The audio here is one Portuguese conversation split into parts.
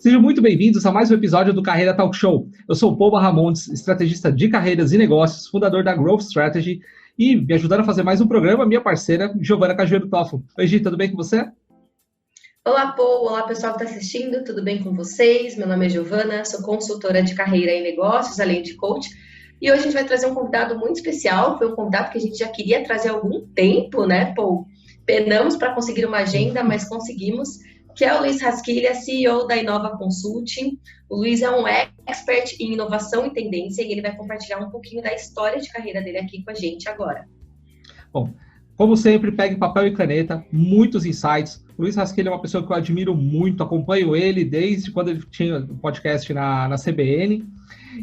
Sejam muito bem-vindos a mais um episódio do Carreira Talk Show. Eu sou o Paul Barramontes, estrategista de carreiras e negócios, fundador da Growth Strategy, e me ajudando a fazer mais um programa, minha parceira, Giovana Cajueiro Toffo. Oi, Gi, tudo bem com você? Olá, Paul. Olá, pessoal que está assistindo. Tudo bem com vocês? Meu nome é Giovana, sou consultora de carreira e negócios, além de coach. E hoje a gente vai trazer um convidado muito especial. Foi um convidado que a gente já queria trazer há algum tempo, né, Paul? Penamos para conseguir uma agenda, mas conseguimos, que é o Luiz Rasquilha, CEO da Inova Consulting. O Luiz é um expert em inovação e tendência e ele vai compartilhar um pouquinho da história de carreira dele aqui com a gente agora. Bom, como sempre, pegue papel e caneta, muitos insights. O Luiz Rasquilha é uma pessoa que eu admiro muito, acompanho ele desde quando ele tinha um podcast na CBN.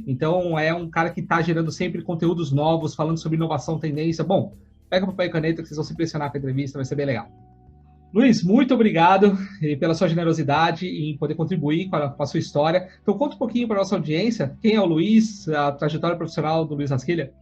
Então, é um cara que está gerando sempre conteúdos novos, falando sobre inovação, tendência. Bom, pega papel e caneta que vocês vão se impressionar com a entrevista, vai ser bem legal. Luiz, muito obrigado pela sua generosidade em poder contribuir com a sua história. Então, conta um pouquinho para a nossa audiência. Quem é o Luiz, a trajetória profissional do Luiz Rasquilha?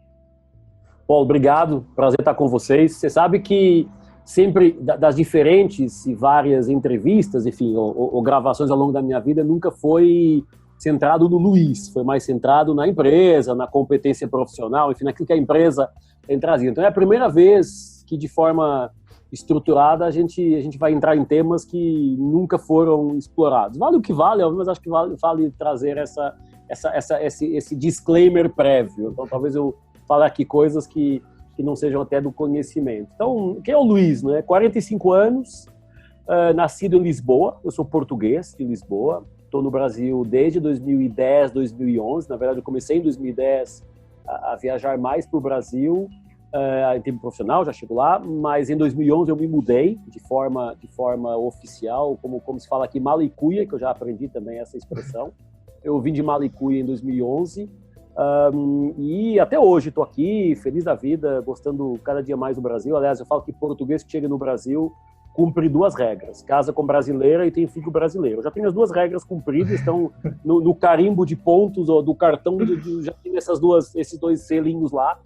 Paulo, obrigado. Prazer estar com vocês. Você sabe que sempre, das diferentes e várias entrevistas, enfim, ou gravações ao longo da minha vida, nunca foi centrado no Luiz. Foi mais centrado na empresa, na competência profissional, enfim, naquilo que a empresa tem trazido. Então, é a primeira vez que, de forma estruturada, a gente vai entrar em temas que nunca foram explorados. Vale o que vale, mas acho que vale trazer esse disclaimer prévio. Então, talvez eu fale aqui coisas que não sejam até do conhecimento. Então, quem é o Luiz? Né? 45 anos, nascido em Lisboa. Eu sou português de Lisboa. Estou no Brasil desde 2010, 2011. Na verdade, eu comecei em 2010 a viajar mais para o Brasil, em termos profissional, já chego lá, mas em 2011 eu me mudei de forma oficial, como se fala aqui, malicuia, que eu já aprendi também essa expressão. Eu vim de Malicuia em 2011 e até hoje estou aqui, feliz da vida, gostando cada dia mais do Brasil. Aliás, eu falo que português que chega no Brasil cumpre duas regras: casa com brasileira e tem filho brasileiro. Eu já tenho as duas regras cumpridas, estão no carimbo de pontos ou do cartão, já tenho esses dois selinhos lá.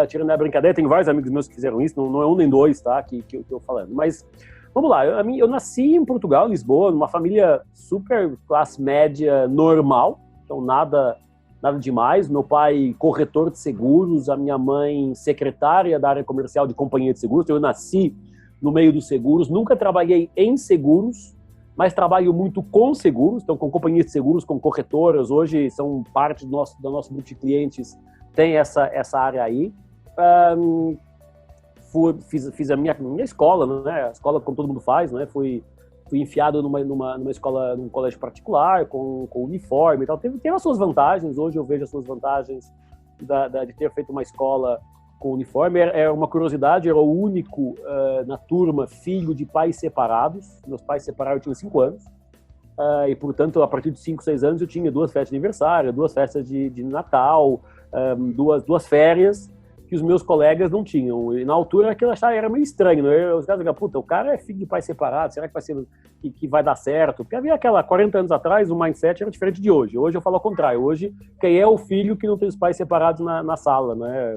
Tirando a brincadeira, tem vários amigos meus que fizeram isso, não é um nem dois, tá, que eu tô falando. Mas, vamos lá, eu nasci em Portugal, Lisboa, numa família super classe média normal, então nada demais. Meu pai, corretor de seguros, a minha mãe, secretária da área comercial de companhia de seguros. Então, eu nasci no meio dos seguros, nunca trabalhei em seguros, mas trabalho muito com seguros, então com companhias de seguros, com corretoras, hoje são parte do nosso grupo de clientes, tem essa área aí. Fiz a minha escola, né? A escola como todo mundo faz, né? Fui enfiado numa escola, num colégio particular, com uniforme e tal. Teve as suas vantagens, hoje eu vejo as suas vantagens de ter feito uma escola com uniforme. Era uma curiosidade, era o único na turma filho de pais separados. Meus pais separaram, eu tinha 5 anos. E, portanto, a partir de 5, 6 anos eu tinha 2 festas de aniversário, 2 festas de Natal, 2 férias que os meus colegas não tinham. E na altura aquilo era meio estranho, né? Os caras diziam, puta, o cara é filho de pai separado, será que vai dar certo? Porque havia 40 anos atrás, o mindset era diferente de hoje. Hoje eu falo ao contrário. Hoje, quem é o filho que não tem os pais separados na sala, né?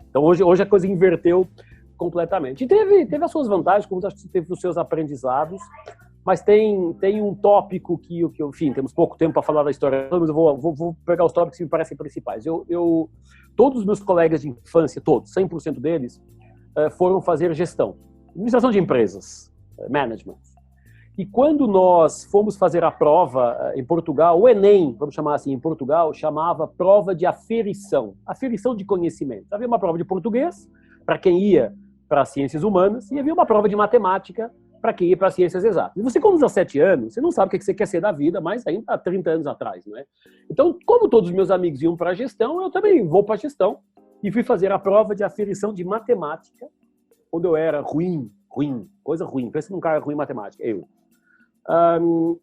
Então hoje a coisa inverteu completamente. E teve as suas vantagens, como acho que teve os seus aprendizados. Mas tem um tópico que, enfim, temos pouco tempo para falar da história, mas eu vou pegar os tópicos que me parecem principais. Todos os meus colegas de infância, todos, 100% deles, foram fazer gestão, administração de empresas, management. E quando nós fomos fazer a prova em Portugal, o Enem, vamos chamar assim, em Portugal, chamava prova de aferição de conhecimento. Havia uma prova de português, para quem ia para as ciências humanas, e havia uma prova de matemática, para quem ir para ciências exatas. E você, com 17 anos, você não sabe o que você quer ser da vida, mas ainda há 30 anos atrás, não é? Então, como todos os meus amigos iam para a gestão, eu também vou para a gestão e fui fazer a prova de aferição de matemática, onde eu era ruim, coisa ruim. Pensa num cara ruim em matemática, eu.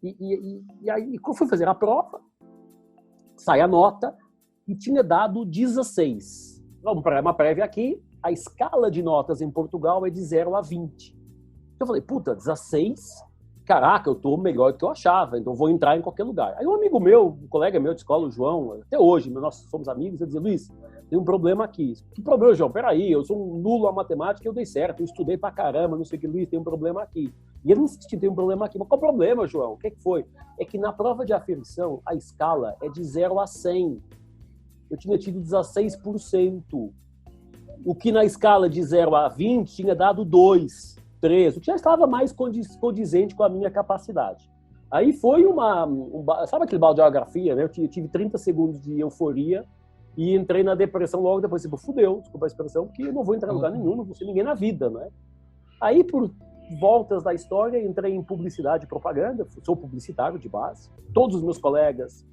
E aí, quando fui fazer a prova, sai a nota e tinha dado 16. Vamos para uma prévia aqui, a escala de notas em Portugal é de 0 a 20. Eu falei, puta, 16? Caraca, eu tô melhor do que eu achava, então vou entrar em qualquer lugar. Aí um amigo meu, um colega meu de escola, o João, até hoje, nós somos amigos, ele dizia, Luiz, tem um problema aqui. Que problema, João? Peraí, eu sou um nulo a matemática, eu dei certo, eu estudei pra caramba, não sei o que, Luiz, tem um problema aqui. E ele insistiu, tem um problema aqui. Mas qual o problema, João? O que foi? É que na prova de aferição, a escala é de 0 a 100. Eu tinha tido 16%. O que na escala de 0 a 20 tinha dado 2, 3. O que já estava mais condizente com a minha capacidade. Aí foi sabe aquele balde de geografia, né? Eu tive 30 segundos de euforia e entrei na depressão logo depois. Tipo, fudeu, desculpa a expressão, porque eu não vou entrar em lugar nenhum, não vou ser ninguém na vida, né? Aí, por voltas da história, entrei em publicidade e propaganda, sou publicitário de base. Todos os meus colegas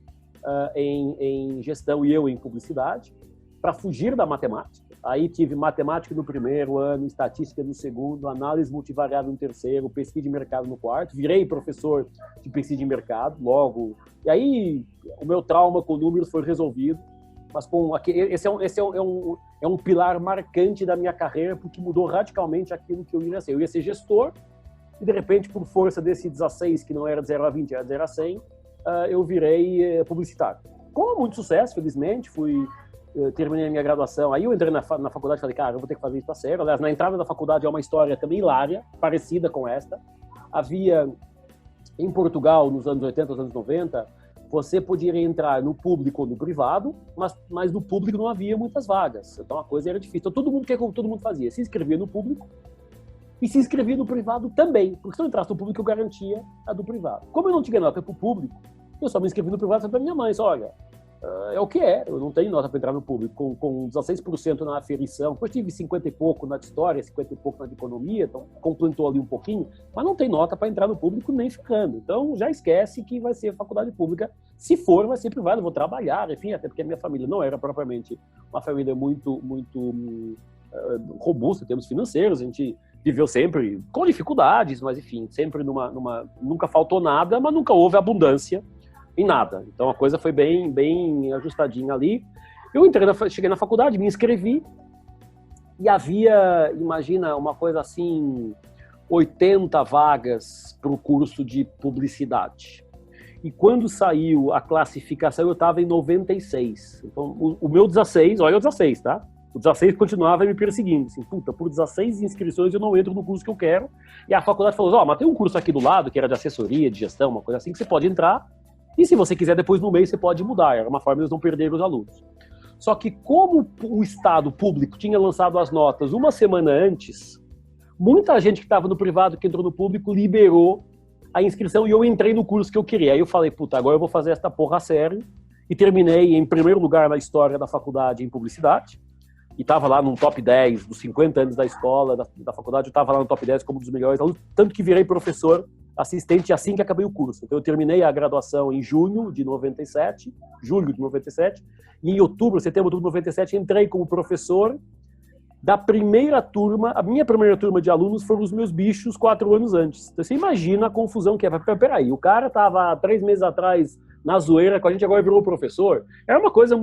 em gestão e eu em publicidade, para fugir da matemática. Aí tive matemática no primeiro ano, estatística no segundo, análise multivariável no terceiro, pesquisa de mercado no quarto, virei professor de pesquisa de mercado logo. E aí o meu trauma com números foi resolvido, mas esse é um pilar marcante da minha carreira, porque mudou radicalmente aquilo que eu ia ser. Eu ia ser gestor e de repente, por força desse 16, que não era de 0 a 20, era de 0 a 100, eu virei publicitário. Com muito sucesso, felizmente, terminei a minha graduação, aí eu entrei na faculdade e falei, cara, eu vou ter que fazer isso a sério. Aliás, na entrada da faculdade é uma história também hilária, parecida com esta. Havia, em Portugal, nos anos 80, nos anos 90, você podia entrar no público ou no privado, mas no público não havia muitas vagas. Então a coisa era difícil. Então todo mundo fazia? Se inscrevia no público e se inscrevia no privado também, porque se eu entrasse no público eu garantia a do privado. Como eu não tinha nota para o público, eu só me inscrevi no privado e falei para minha mãe, olha, é o que é, eu não tenho nota para entrar no público, com 16% na aferição, depois tive 50 e pouco na de história, 50 e pouco na de economia, então completou ali um pouquinho, mas não tem nota para entrar no público nem ficando, então já esquece que vai ser faculdade pública, se for vai ser privado, eu vou trabalhar, enfim, até porque a minha família não era propriamente uma família muito robusta em termos financeiros, a gente viveu sempre com dificuldades, mas enfim, sempre nunca faltou nada, mas nunca houve abundância em nada. Então a coisa foi bem ajustadinha ali. Eu cheguei na faculdade, me inscrevi e havia, imagina, uma coisa assim, 80 vagas para o curso de publicidade. E quando saiu a classificação, eu estava em 96. Então o meu 16, olha o 16, tá? O 16 continuava me perseguindo. Assim, puta, por 16 inscrições eu não entro no curso que eu quero. E a faculdade falou, mas tem um curso aqui do lado, que era de assessoria, de gestão, uma coisa assim, que você pode entrar. E se você quiser, depois no mês você pode mudar. Era uma forma de eles não perderem os alunos. Só que como o Estado público tinha lançado as notas uma semana antes, muita gente que estava no privado, que entrou no público, liberou a inscrição e eu entrei no curso que eu queria. Aí eu falei, puta, agora eu vou fazer esta porra a sério. E terminei em primeiro lugar na história da faculdade em publicidade. E estava lá no top 10 dos 50 anos da escola, da faculdade, eu estava lá no top 10 como um dos melhores alunos, tanto que virei professor assistente assim que acabei o curso. Então eu terminei a graduação em julho de 97, e em setembro de 97, entrei como professor da primeira turma. A minha primeira turma de alunos foram os meus bichos 4 anos antes. Então você imagina a confusão que é. Peraí, o cara estava 3 meses atrás na zoeira com a gente, agora virou professor. Era uma coisa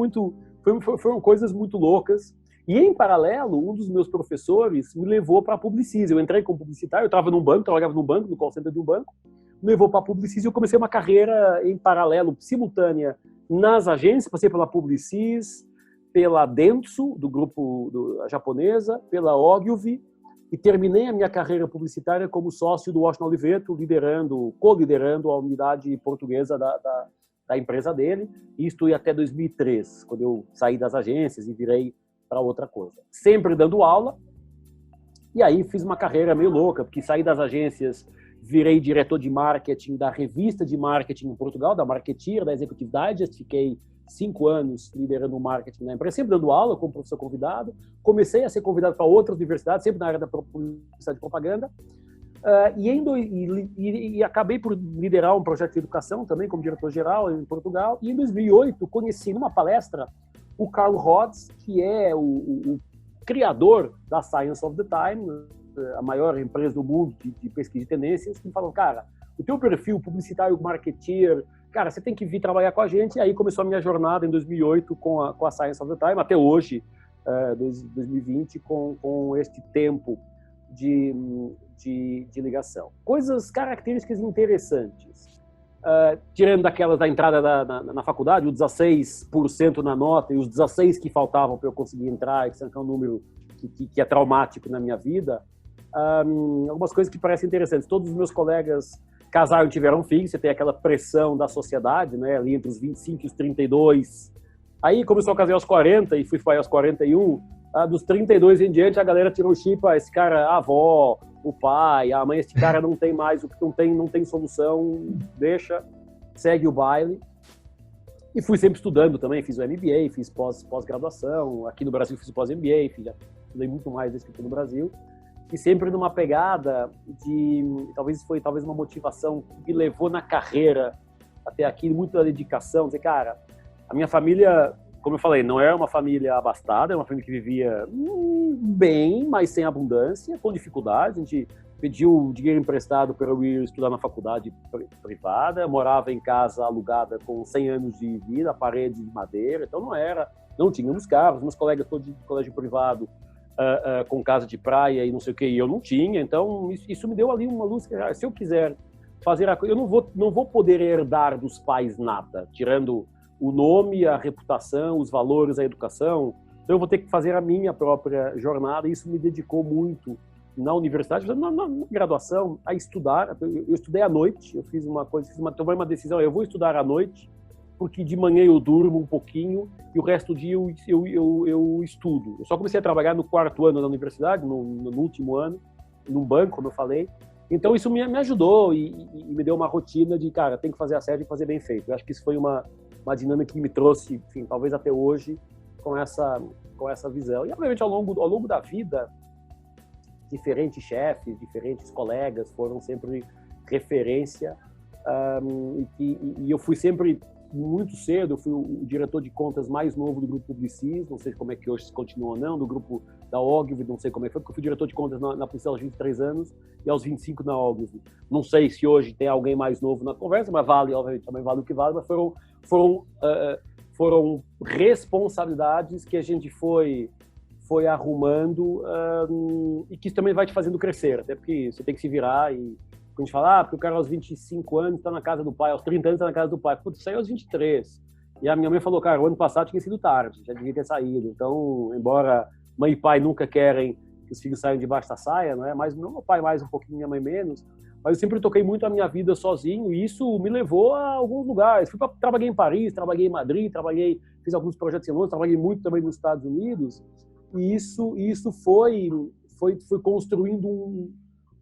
foram coisas muito loucas. E, em paralelo, um dos meus professores me levou para a Publicis. Eu entrei como publicitário, eu estava num banco, trabalhava num banco, no call center de um banco, me levou para a Publicis e eu comecei uma carreira em paralelo, simultânea, nas agências. Passei pela Publicis, pela Dentsu, do grupo japonesa, pela Ogilvy, e terminei a minha carreira publicitária como sócio do Washington Oliveto, co-liderando a unidade portuguesa da empresa dele. Isto ia até 2003, quando eu saí das agências e virei para outra coisa. Sempre dando aula, e aí fiz uma carreira meio louca, porque saí das agências, virei diretor de marketing da revista de marketing em Portugal, da Marketeer, da Executive Digest, fiquei 5 anos liderando o marketing na empresa, sempre dando aula como professor convidado, comecei a ser convidado para outras universidades, sempre na área da publicidade e propaganda, e acabei por liderar um projeto de educação também como diretor-geral em Portugal, e em 2008 conheci numa palestra o Carl Rhodes, que é o criador da Science of the Time, a maior empresa do mundo de pesquisa de tendências, que me falou, cara, o teu perfil publicitário, marketeer, cara, você tem que vir trabalhar com a gente. E aí começou a minha jornada em 2008 com a Science of the Time, até hoje, 2020, com este tempo de ligação. Características interessantes. tirando daquelas da entrada na faculdade, o 16% na nota e os 16 que faltavam para eu conseguir entrar, que é um número que é traumático na minha vida, algumas coisas que parecem interessantes. Todos os meus colegas casaram e tiveram filhos, você tem aquela pressão da sociedade, né, ali entre os 25 e os 32. Aí começou a casar aos 40 e fui aos 41. Dos 32 em diante, a galera tirou o chip, esse cara, a avó, o pai, a mãe, esse cara não tem mais, não tem solução, deixa, segue o baile. E fui sempre estudando também, fiz o MBA, fiz pós-graduação, aqui no Brasil fiz o pós-MBA, já estudei muito mais do que no Brasil. E sempre numa pegada de, talvez uma motivação que me levou na carreira até aqui, muita dedicação, dizer, cara, a minha família, como eu falei, não é uma família abastada, é uma família que vivia bem, mas sem abundância, com dificuldades. A gente pediu dinheiro emprestado para eu ir estudar na faculdade privada, morava em casa alugada com 100 anos de vida, parede de madeira, então não tínhamos carros, meus colegas todos de colégio privado, com casa de praia e não sei o que, e eu não tinha, então isso me deu ali uma luz, que se eu quiser fazer a coisa, eu não vou poder herdar dos pais nada, tirando o nome, a reputação, os valores, a educação, então eu vou ter que fazer a minha própria jornada, e isso me dedicou muito na universidade, na graduação, a estudar. Eu estudei à noite, eu tomei uma decisão, eu vou estudar à noite, porque de manhã eu durmo um pouquinho e o resto do dia eu estudo. Eu só comecei a trabalhar no 4º ano da universidade, no último ano, num banco, como eu falei. Então isso me ajudou e me deu uma rotina de, cara, tem que fazer a série e fazer bem feito. Eu acho que isso foi uma dinâmica que me trouxe, enfim, talvez até hoje, com essa visão. E, obviamente, ao longo da vida, diferentes chefes, diferentes colegas foram sempre referência, e eu fui sempre muito cedo, eu fui o diretor de contas mais novo do grupo Publicis, não sei como é que hoje se continua ou não, do grupo da Ogilvy, não sei como é que foi, porque eu fui diretor de contas na Publicis aos 23 anos e aos 25 na Ogilvy. Não sei se hoje tem alguém mais novo na conversa, mas vale, obviamente, também vale o que vale, mas foram responsabilidades que a gente foi arrumando, e que isso também vai te fazendo crescer, até porque você tem que se virar. E quando a gente fala, porque o cara aos 25 anos está na casa do pai, aos 30 anos está na casa do pai. Putz, saiu aos 23. E a minha mãe falou, cara, o ano passado tinha sido tarde, já devia ter saído. Então, embora mãe e pai nunca querem que os filhos saiam debaixo da saia, não é? Mas meu pai mais um pouquinho, minha mãe menos. Mas eu sempre toquei muito a minha vida sozinho e isso me levou a alguns lugares. Trabalhei em Paris, trabalhei em Madrid, fiz alguns projetos em Londres, trabalhei muito também nos Estados Unidos. E isso foi construindo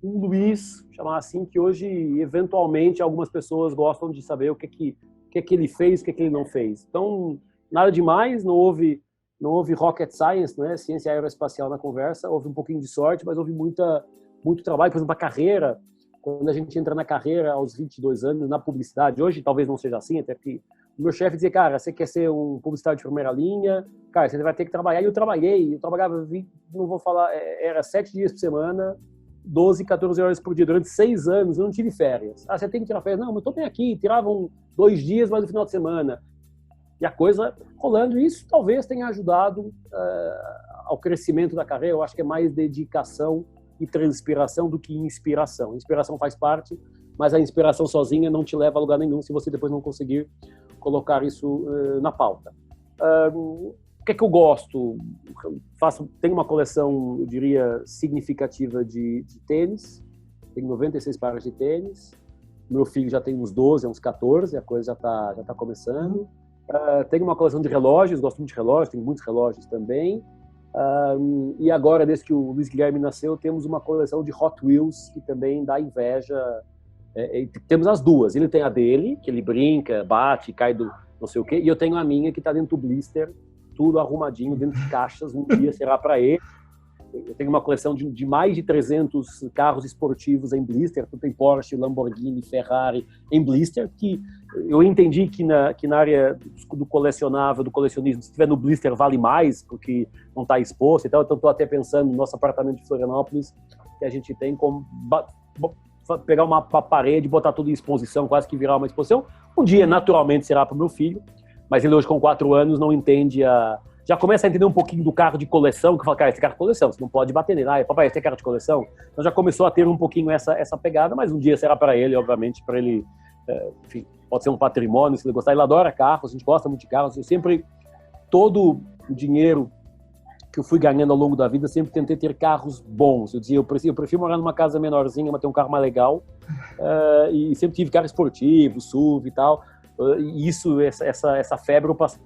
um Luiz, chamar assim, que hoje, eventualmente, algumas pessoas gostam de saber o que ele fez, o que ele não fez. Então, nada demais, não houve rocket science, né? Ciência aeroespacial na conversa, houve um pouquinho de sorte, mas houve muito trabalho. Por exemplo, a carreira, quando a gente entra na carreira aos 22 anos, na publicidade, hoje talvez não seja assim, até porque o meu chefe dizia, cara, você quer ser um publicitário de primeira linha, cara, você vai ter que trabalhar. E eu trabalhava, não vou falar, era 7 dias por semana, 12, 14 horas por dia, durante 6 anos, eu não tive férias. Você tem que tirar férias? Não, mas eu tô bem aqui, tiravam 2 dias, mas no final de semana. E a coisa rolando, e isso talvez tenha ajudado ao crescimento da carreira. Eu acho que é mais dedicação e transpiração do que inspiração. A inspiração faz parte, mas a inspiração sozinha não te leva a lugar nenhum se você depois não conseguir colocar isso na pauta. O que é que eu gosto? Tenho uma coleção, eu diria, significativa de tênis. Tenho 96 pares de tênis. Meu filho já tem uns 12, uns 14, a coisa já tá começando. Tenho uma coleção de relógios, gosto muito de relógios, tenho muitos relógios também. E agora, desde que o Luiz Guilherme nasceu, temos uma coleção de Hot Wheels que também dá inveja. Temos as duas. Ele tem a dele, que ele brinca, bate, cai do não sei o quê, e eu tenho a minha que está dentro do blister, tudo arrumadinho, dentro de caixas. Um dia será para ele. Eu tenho uma coleção de mais de 300 carros esportivos em blister. Tem Porsche, Lamborghini, Ferrari em blister, que eu entendi que na área do colecionável, do colecionismo, se estiver no blister vale mais, porque não está exposto e tal. Então estou até pensando no nosso apartamento de Florianópolis, que a gente tem como pegar uma parede, botar tudo em exposição, quase que virar uma exposição. Um dia, naturalmente, será para o meu filho, mas ele hoje com 4 anos não entende já começa a entender um pouquinho do carro de coleção, que fala, cara, esse carro de coleção, você não pode bater nele. Papai, esse é carro de coleção? Então já começou a ter um pouquinho essa pegada, mas um dia será para ele, obviamente, para ele enfim, pode ser um patrimônio, se ele gostar. Ele adora carros, a gente gosta muito de carros. Eu sempre, todo o dinheiro que eu fui ganhando ao longo da vida, sempre tentei ter carros bons. Eu dizia, eu prefiro morar numa casa menorzinha, mas ter um carro mais legal. E sempre tive carro esportivo, SUV e tal. E isso, essa febre, eu passei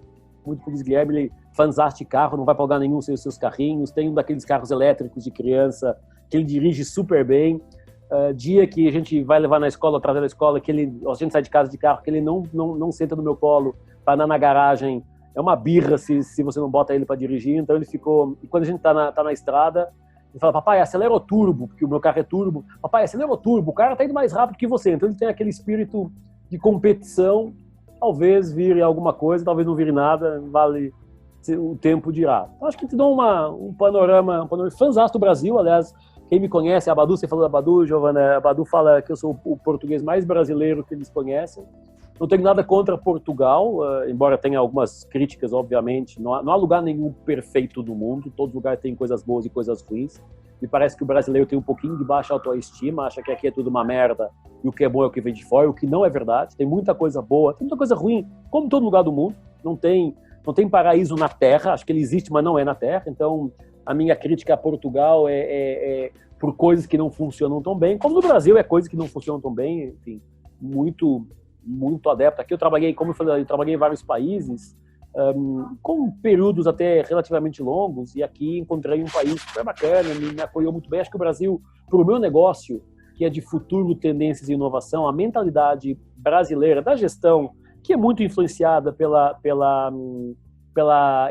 muito por Guilherme. Ele fanzaste carro, não vai pra lugar nenhum sem os seus carrinhos. Tem um daqueles carros elétricos de criança que ele dirige super bem. Dia que a gente vai levar na escola, trazer da escola, que a gente sai de casa de carro, que ele não senta no meu colo para andar na garagem. É uma birra se você não bota ele para dirigir. Então ele ficou... E quando a gente tá na estrada, ele fala, papai, acelera o turbo, porque o meu carro é turbo. Papai, acelera o turbo, o cara tá indo mais rápido que você. Então ele tem aquele espírito de competição. Talvez vire alguma coisa, talvez não vire nada, vale o tempo dirá. Então acho que te dou um panorama fanzasto do Brasil, aliás. Quem me conhece, a Badu, você falou da Badu, Giovana, a Badu fala que eu sou o português mais brasileiro que eles conhecem. Não tenho nada contra Portugal, embora tenha algumas críticas, obviamente. Não há lugar nenhum perfeito no mundo, todo lugar tem coisas boas e coisas ruins. Me parece que o brasileiro tem um pouquinho de baixa autoestima, acha que aqui é tudo uma merda e o que é bom é o que vem de fora, o que não é verdade. Tem muita coisa boa, tem muita coisa ruim, como em todo lugar do mundo. Não tem paraíso na Terra, acho que ele existe, mas não é na Terra. Então, a minha crítica a Portugal é por coisas que não funcionam tão bem, como no Brasil é coisas que não funcionam tão bem, enfim, muito adepto. Aqui eu trabalhei, como eu falei, em vários países, com períodos até relativamente longos, e aqui encontrei um país super bacana, me apoiou muito bem. Acho que o Brasil, para o meu negócio, que é de futuro, tendências e inovação, a mentalidade brasileira da gestão, que é muito influenciada pela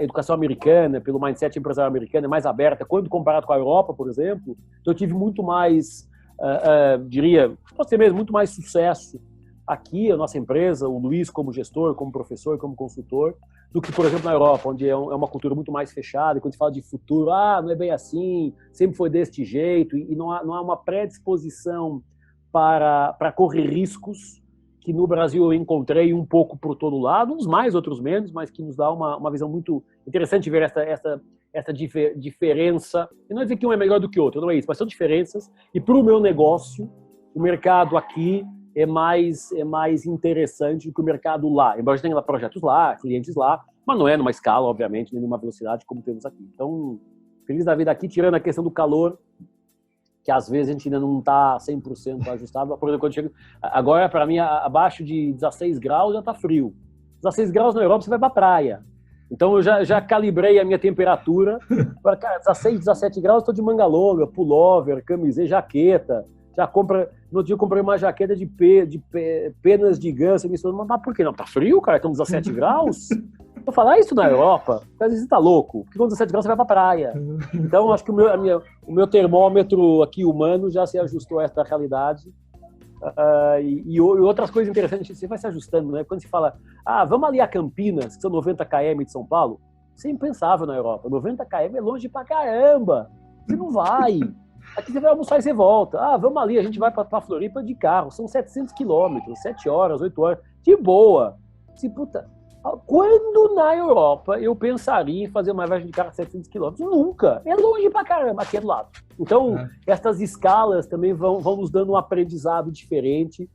educação americana, pelo mindset empresarial americano, é mais aberta, quando comparado com a Europa, por exemplo. Então eu tive muito mais, diria, pode ser mesmo, muito mais sucesso aqui, a nossa empresa, o Luiz como gestor, como professor, como consultor, do que, por exemplo, na Europa, onde é uma cultura muito mais fechada, e quando se fala de futuro, não é bem assim, sempre foi deste jeito, e não há uma predisposição para correr riscos, que no Brasil eu encontrei um pouco por todo lado, uns mais, outros menos, mas que nos dá uma visão muito interessante ver essa diferença. E não é dizer que um é melhor do que o outro, não é isso, mas são diferenças. E para o meu negócio, o mercado aqui é mais interessante do que o mercado lá. Embora a gente tenha projetos lá, clientes lá, mas não é numa escala, obviamente, nem numa velocidade como temos aqui. Então, feliz da vida aqui, tirando a questão do calor, que às vezes a gente ainda não está 100% ajustado. Por exemplo, quando chega... Agora, para mim, abaixo de 16 graus já está frio. 16 graus na Europa, você vai para a praia. Então, eu já calibrei a minha temperatura. Para, cara, 16, 17 graus, estou de manga longa, pullover, camiseta, jaqueta. No outro dia eu comprei uma jaqueta de penas de ganso. Me falou, mas por que não? Tá frio, cara? Estão 17 graus? Vou falar isso na Europa, às vezes você tá louco, porque com 17 graus você vai pra praia. Então, acho que o meu termômetro aqui humano já se ajustou a esta realidade. E outras coisas interessantes, você vai se ajustando, né? Quando se fala, vamos ali a Campinas, que são 90 km de São Paulo, você é impensável na Europa. 90 km é longe pra caramba. Você não vai. Aqui você vai almoçar e você volta. Vamos ali, a gente vai pra Floripa de carro. São 700 quilômetros, 7 horas, 8 horas. De boa. Puta... Quando na Europa eu pensaria em fazer uma viagem de carro de 700 km? Nunca. É longe pra caramba, aqui é do lado. Então, essas escalas também vão nos dando um aprendizado diferente.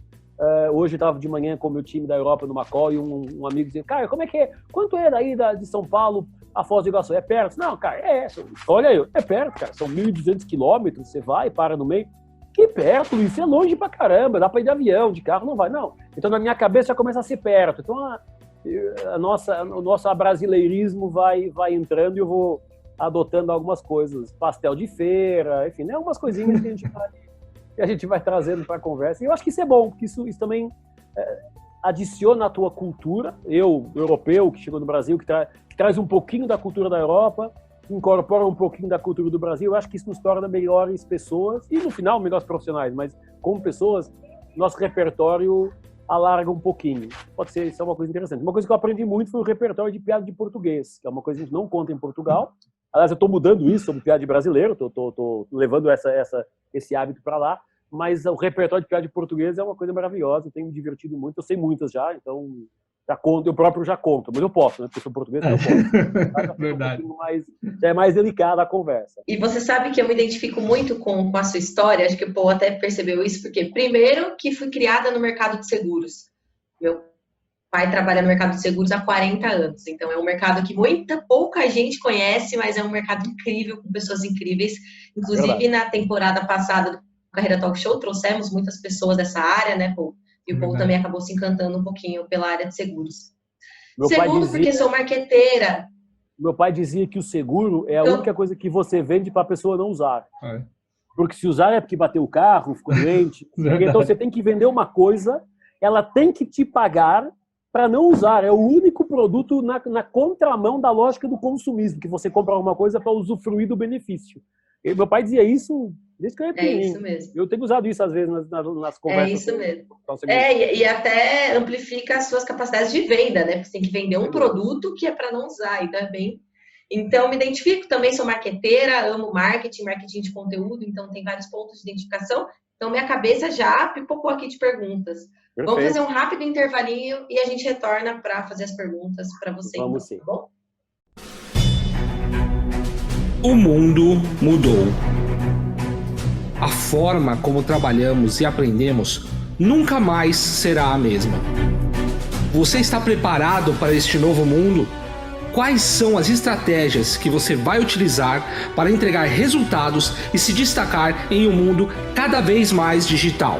Hoje eu estava de manhã com o meu time da Europa numa call e um amigo dizia, cara, como é que é? Quanto é daí de São Paulo a Foz do Iguaçu? É perto? Não, cara, olha aí, é perto, cara. São 1.200 quilômetros, você vai, para no meio. Que perto, isso é longe pra caramba. Dá pra ir de avião, de carro, não vai, não. Então, na minha cabeça já começa a ser perto. Então, o nosso abrasileirismo vai entrando e eu vou adotando algumas coisas, pastel de feira, enfim, né, algumas coisinhas que a gente vai trazendo para a conversa. E eu acho que isso é bom, porque isso também adiciona à tua cultura. Eu, europeu, que chegou no Brasil, que traz um pouquinho da cultura da Europa, incorpora um pouquinho da cultura do Brasil. Eu acho que isso nos torna melhores pessoas e, no final, melhores profissionais, mas como pessoas, nosso repertório alarga um pouquinho. Pode ser, isso é uma coisa interessante. Uma coisa que eu aprendi muito foi o repertório de piada de português, que é uma coisa que a gente não conta em Portugal. Aliás, eu estou mudando isso sobre piada de brasileiro, estou levando esse hábito para lá, mas o repertório de piada de português é uma coisa maravilhosa, eu tenho me divertido muito, eu sei muitas já, então Eu próprio já conto, mas eu posso, né? Porque eu sou português, eu posso. Verdade. Já é mais delicada a conversa. E você sabe que eu me identifico muito com a sua história, acho que o Paul até percebeu isso, porque primeiro que fui criada no mercado de seguros. Meu pai trabalha no mercado de seguros há 40 anos, então é um mercado que pouca gente conhece, mas é um mercado incrível, com pessoas incríveis. Inclusive, na temporada passada do Carreira Talk Show, trouxemos muitas pessoas dessa área, né, Paul? E o Paul também acabou se encantando um pouquinho pela área de seguros. Segundo, porque sou marqueteira. Meu pai dizia que o seguro é a única coisa que você vende para a pessoa não usar. Porque se usar é porque bateu o carro, ficou doente. Então você tem que vender uma coisa, ela tem que te pagar para não usar. É o único produto na contramão da lógica do consumismo, que você compra alguma coisa para usufruir do benefício. E meu pai dizia isso desde que eu era pequenininho. É isso mesmo. Eu tenho usado isso às vezes nas conversas. É isso mesmo. E até amplifica as suas capacidades de venda, né? Porque você tem que vender um produto que é para não usar, então é bem... Então, me identifico, também sou marqueteira, amo marketing de conteúdo, então tem vários pontos de identificação. Então, minha cabeça já pipocou aqui de perguntas. Perfeito. Vamos fazer um rápido intervalinho e a gente retorna para fazer as perguntas para você. Vamos sim. Tá bom? O mundo mudou. A forma como trabalhamos e aprendemos nunca mais será a mesma. Você está preparado para este novo mundo? Quais são as estratégias que você vai utilizar para entregar resultados e se destacar em um mundo cada vez mais digital?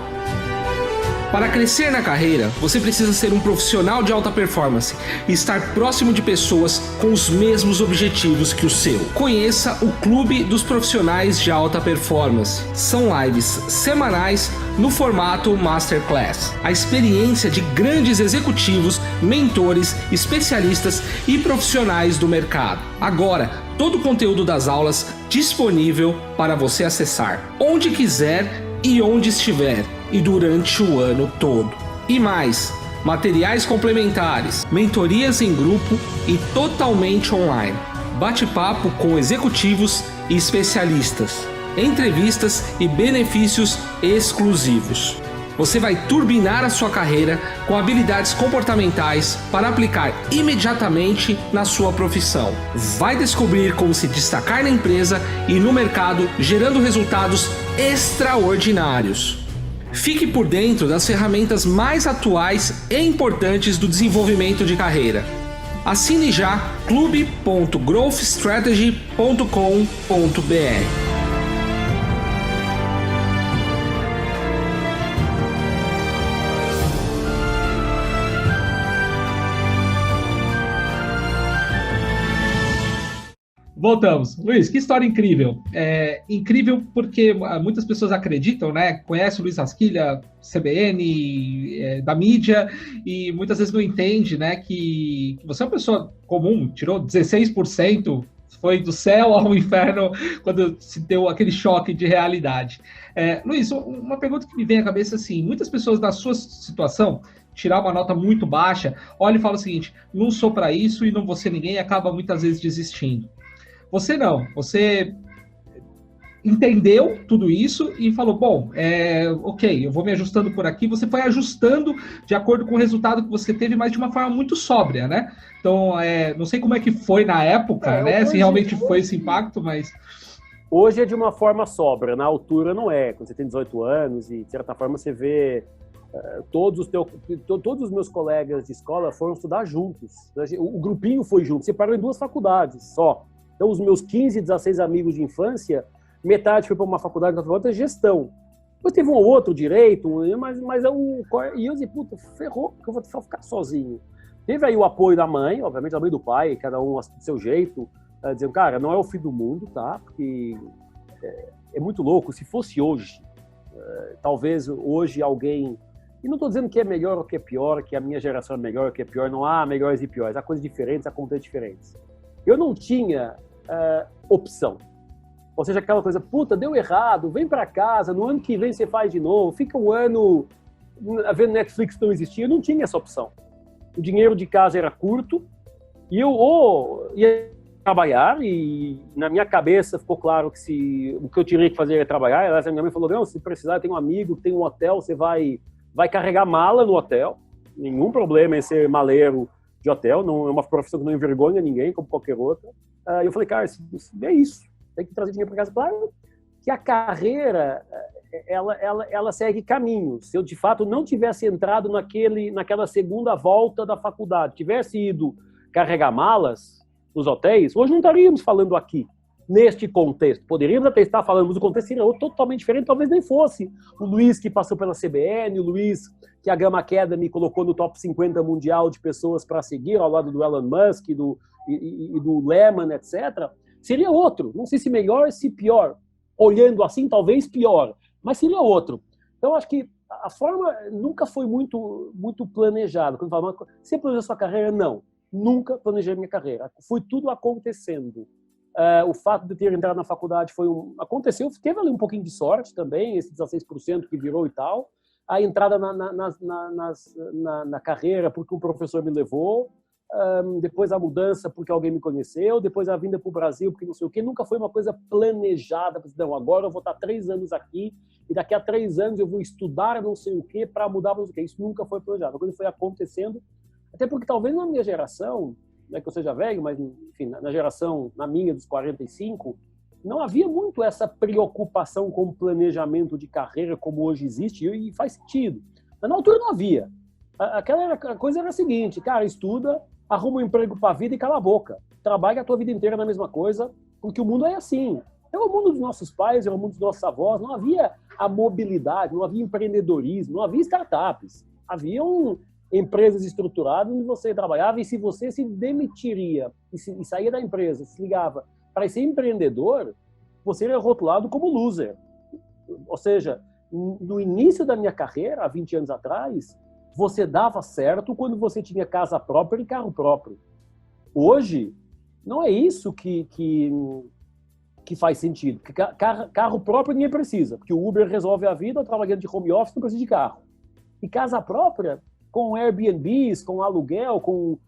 Para crescer na carreira, você precisa ser um profissional de alta performance e estar próximo de pessoas com os mesmos objetivos que o seu. Conheça o Clube dos Profissionais de Alta Performance. São lives semanais no formato Masterclass. A experiência de grandes executivos, mentores, especialistas e profissionais do mercado. Agora, todo o conteúdo das aulas disponível para você acessar onde quiser e onde estiver, e durante o ano todo. E mais, materiais complementares, mentorias em grupo e totalmente online. Bate-papo com executivos e especialistas, entrevistas e benefícios exclusivos. Você vai turbinar a sua carreira com habilidades comportamentais para aplicar imediatamente na sua profissão. Vai descobrir como se destacar na empresa e no mercado, gerando resultados extraordinários. Fique por dentro das ferramentas mais atuais e importantes do desenvolvimento de carreira. Assine já clube.growthstrategy.com.br. Voltamos. Luiz, que história incrível. Incrível porque muitas pessoas acreditam, né? Conhece o Luiz Rasquilha, CBN, da mídia, e muitas vezes não entende, né? Que você é uma pessoa comum, tirou 16%, foi do céu ao inferno quando se deu aquele choque de realidade. Luiz, uma pergunta que me vem à cabeça assim, muitas pessoas na sua situação, tirar uma nota muito baixa, olha e fala o seguinte, não sou para isso e não vou ser ninguém, e acaba muitas vezes desistindo. Você não, você entendeu tudo isso e falou, bom, ok, eu vou me ajustando por aqui, você foi ajustando de acordo com o resultado que você teve, mas de uma forma muito sóbria, né? Então, não sei como é que foi na época, né? Se realmente foi esse impacto, mas... Hoje é de uma forma sóbria, na altura não é. Quando você tem 18 anos e, de certa forma, você vê... Todos os meus colegas de escola foram estudar juntos. O grupinho foi junto, separou em 2 faculdades só. Então, os meus 15, 16 amigos de infância, metade foi para uma faculdade, outra gestão. Depois teve um ou outro direito, mas e eu disse, puta, ferrou, porque eu vou ficar sozinho. Teve aí o apoio da mãe, obviamente, da mãe e do pai, cada um do seu jeito, dizendo, cara, não é o fim do mundo, tá? Porque é muito louco. Se fosse hoje, talvez hoje alguém... E não estou dizendo que é melhor ou que é pior, que a minha geração é melhor ou que é pior, não há melhores e piores, há coisas diferentes, há competências diferentes. Eu não tinha opção. Ou seja, aquela coisa, puta, deu errado, vem para casa, no ano que vem você faz de novo, fica um ano vendo Netflix não existia, eu não tinha essa opção. O dinheiro de casa era curto e eu ia trabalhar e na minha cabeça ficou claro que o que eu tinha que fazer era trabalhar. Aliás, a minha mãe falou, não, se precisar, tem um amigo, tem um hotel, você vai carregar mala no hotel. nenhum problema em ser maleiro de hotel, não é uma profissão que não envergonha ninguém, como qualquer outra. Eu falei, cara, é isso, tem que trazer dinheiro para casa. Claro que a carreira, ela segue caminhos. Se eu, de fato, não tivesse entrado naquela segunda volta da faculdade, tivesse ido carregar malas nos hotéis, hoje não estaríamos falando aqui, neste contexto. Poderíamos até estar falando, mas o contexto seria totalmente diferente, talvez nem fosse. O Luiz que passou pela CBN, o Luiz que a Gamma Academy colocou no top 50 mundial de pessoas para seguir, ao lado do Elon Musk e do Lehman, etc., seria outro. Não sei se melhor, se pior. Olhando assim, talvez pior, mas seria outro. Então, acho que a forma nunca foi muito planejada. Quando fala, você planejou sua carreira? Não. Nunca planejei minha carreira. Foi tudo acontecendo. O fato de ter entrado na faculdade aconteceu, teve ali um pouquinho de sorte também, esse 16% que virou e tal. A entrada na carreira porque um professor me levou, depois a mudança porque alguém me conheceu, depois a vinda para o Brasil porque não sei o quê. Nunca foi uma coisa planejada. Não, agora eu vou estar 3 anos aqui e daqui a 3 anos eu vou estudar não sei o quê para mudar não sei o quê. Isso nunca foi planejado. A coisa foi acontecendo. Até porque talvez na minha geração, não é que eu seja velho, mas enfim, na minha dos 45, não havia muito essa preocupação com o planejamento de carreira como hoje existe, e faz sentido. Mas na altura não havia. A coisa era a seguinte, cara, estuda, arruma um emprego para a vida e cala a boca. Trabalha a tua vida inteira na mesma coisa, porque o mundo é assim. É o mundo dos nossos pais, é o mundo dos nossos avós, não havia a mobilidade, não havia empreendedorismo, não havia startups. Haviam empresas estruturadas onde você trabalhava e se você se demitiria e saía da empresa, se ligava para ser empreendedor, você era rotulado como loser. Ou seja, no início da minha carreira, há 20 anos atrás, você dava certo quando você tinha casa própria e carro próprio. Hoje, não é isso que faz sentido. Porque carro próprio ninguém precisa, porque o Uber resolve a vida, trabalhando de home office, não precisa de carro. E casa própria, com Airbnbs, com aluguel, com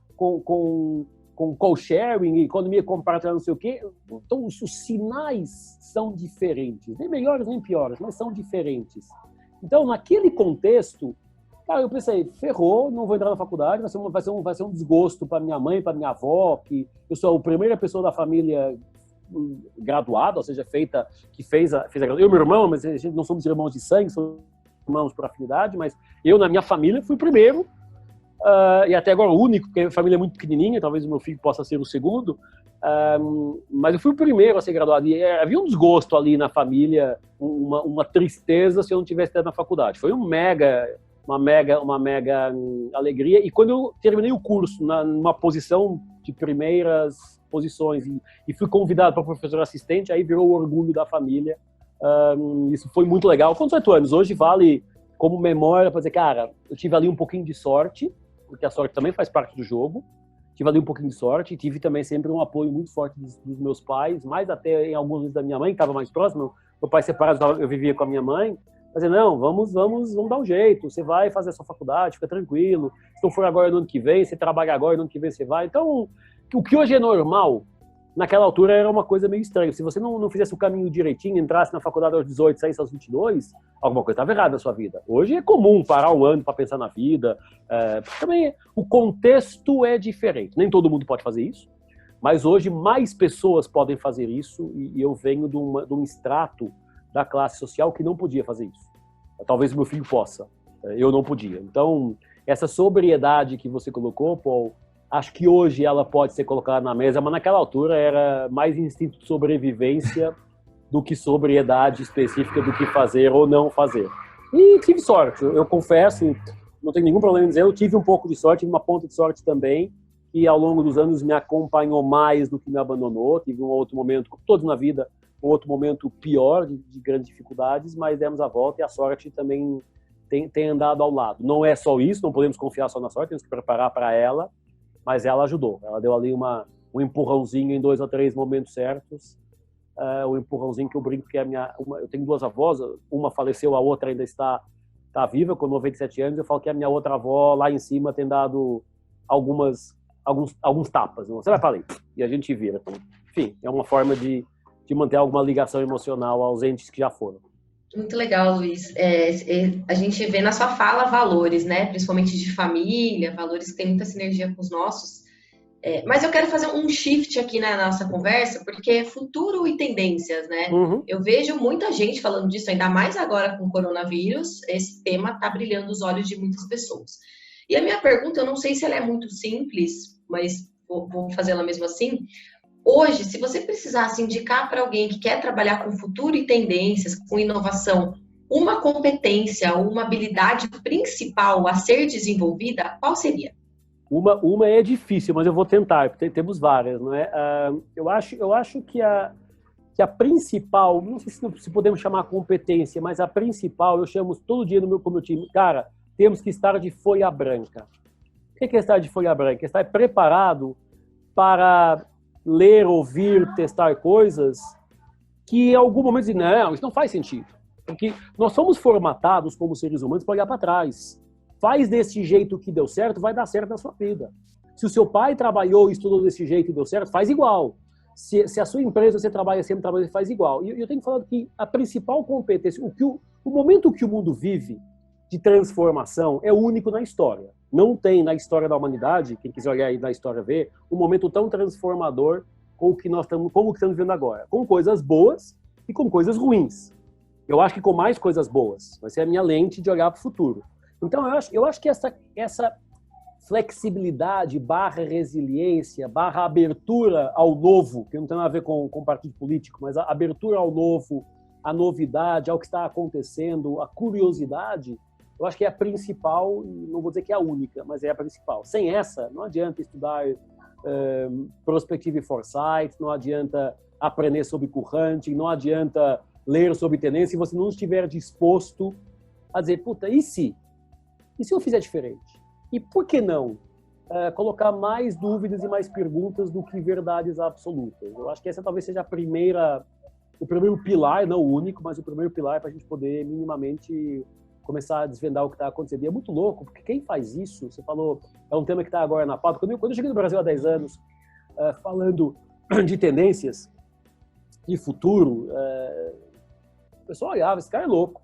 co-sharing, economia compartilhada, não sei o quê. Então, os sinais são diferentes. Nem melhores, nem piores, mas são diferentes. Então, naquele contexto, cara, eu pensei, ferrou, não vou entrar na faculdade, vai ser um desgosto para minha mãe, para minha avó, que eu sou a primeira pessoa da família graduada, ou seja, que fez a graduação. Eu e meu irmão, mas a gente não somos irmãos de sangue, somos irmãos por afinidade, mas eu, na minha família, fui o primeiro, e até agora o único, porque a família é muito pequenininha, talvez o meu filho possa ser o segundo, mas eu fui o primeiro a ser graduado, e havia um desgosto ali na família, uma tristeza se eu não tivesse ido na faculdade. Foi uma mega alegria, e quando eu terminei o curso, numa posição de primeiras posições, e fui convidado para professor assistente, aí virou o orgulho da família. Isso foi muito legal. Com 18 anos, hoje vale como memória para dizer, cara, eu tive ali um pouquinho de sorte, porque a sorte também faz parte do jogo, tive ali um pouquinho de sorte, e tive também sempre um apoio muito forte dos meus pais, mais até em alguns vezes da minha mãe, que estava mais próximo. Meu pai separado, eu vivia com a minha mãe, mas não, vamos dar um jeito, você vai fazer a sua faculdade, fica tranquilo, se não for agora no ano que vem, você trabalha agora, no ano que vem você vai. Então, o que hoje é normal, naquela altura era uma coisa meio estranha. Se você não fizesse o caminho direitinho, entrasse na faculdade aos 18, saísse aos 22, alguma coisa estava errada na sua vida. Hoje é comum parar um ano para pensar na vida. Também o contexto é diferente. Nem todo mundo pode fazer isso, mas hoje mais pessoas podem fazer isso, e eu venho de um extrato da classe social que não podia fazer isso. Talvez o meu filho possa, eu não podia. Então, essa sobriedade que você colocou, Paul, acho que hoje ela pode ser colocada na mesa, mas naquela altura era mais instinto de sobrevivência do que sobriedade específica do que fazer ou não fazer. E tive sorte, eu confesso, não tenho nenhum problema em dizer, eu tive um pouco de sorte, tive uma ponta de sorte também, que ao longo dos anos me acompanhou mais do que me abandonou. Tive um outro momento, como todos na vida, um outro momento pior, de grandes dificuldades, mas demos a volta e a sorte também tem andado ao lado. Não é só isso, não podemos confiar só na sorte, temos que preparar para ela, mas ela ajudou. Ela deu ali um empurrãozinho em 2 ou 3 momentos certos, o empurrãozinho que eu brinco que é eu tenho 2 avós, uma faleceu, a outra ainda está viva, com 97 anos, eu falo que a minha outra avó lá em cima tem dado alguns tapas, não? Você vai para ali, e a gente vira. Então, enfim, é uma forma de manter alguma ligação emocional aos entes que já foram. Muito legal, Luiz. A gente vê na sua fala valores, né? Principalmente de família, valores que têm muita sinergia com os nossos. Mas eu quero fazer um shift aqui na nossa conversa, porque é futuro e tendências, né? Uhum. Eu vejo muita gente falando disso, ainda mais agora com o coronavírus. Esse tema está brilhando os olhos de muitas pessoas. E a minha pergunta, eu não sei se ela é muito simples, mas vou fazê-la mesmo assim. Hoje, se você precisasse indicar para alguém que quer trabalhar com futuro e tendências, com inovação, uma competência, uma habilidade principal a ser desenvolvida, qual seria? Uma é difícil, mas eu vou tentar, porque temos várias, não é? Eu acho que a principal, não sei se podemos chamar competência, mas a principal, eu chamo todo dia com o meu time, cara, temos que estar de folha branca. O que é estar de folha branca? É estar preparado para ler, ouvir, testar coisas que em algum momento dizem, não, isso não faz sentido. Porque nós somos formatados como seres humanos para olhar para trás. Faz desse jeito que deu certo, vai dar certo na sua vida. Se o seu pai trabalhou e estudou desse jeito e deu certo, faz igual. Se a sua empresa, você trabalha sempre, faz igual. E eu tenho falado que a principal competência, o momento que o mundo vive de transformação é único na história. Não tem na história da humanidade, quem quiser olhar aí na história ver, um momento tão transformador como o que estamos vivendo agora. Com coisas boas e com coisas ruins. Eu acho que com mais coisas boas. Vai ser a minha lente de olhar para o futuro. Então, eu acho que essa flexibilidade / resiliência / abertura ao novo, que não tem nada a ver com partido político, mas a abertura ao novo, a novidade, ao que está acontecendo, a curiosidade, eu acho que é a principal, não vou dizer que é a única, mas é a principal. Sem essa, não adianta estudar Prospective Foresight, não adianta aprender sobre current, não adianta ler sobre tendência se você não estiver disposto a dizer, puta, e se? E se eu fizer diferente? E por que não colocar mais dúvidas e mais perguntas do que verdades absolutas? Eu acho que essa talvez seja o primeiro pilar, não o único, mas o primeiro pilar para a gente poder minimamente começar a desvendar o que está acontecendo. E é muito louco, porque quem faz isso, você falou, é um tema que está agora na pauta. Quando eu cheguei no Brasil há 10 anos, falando de tendências, de futuro, o pessoal olhava, esse cara é louco.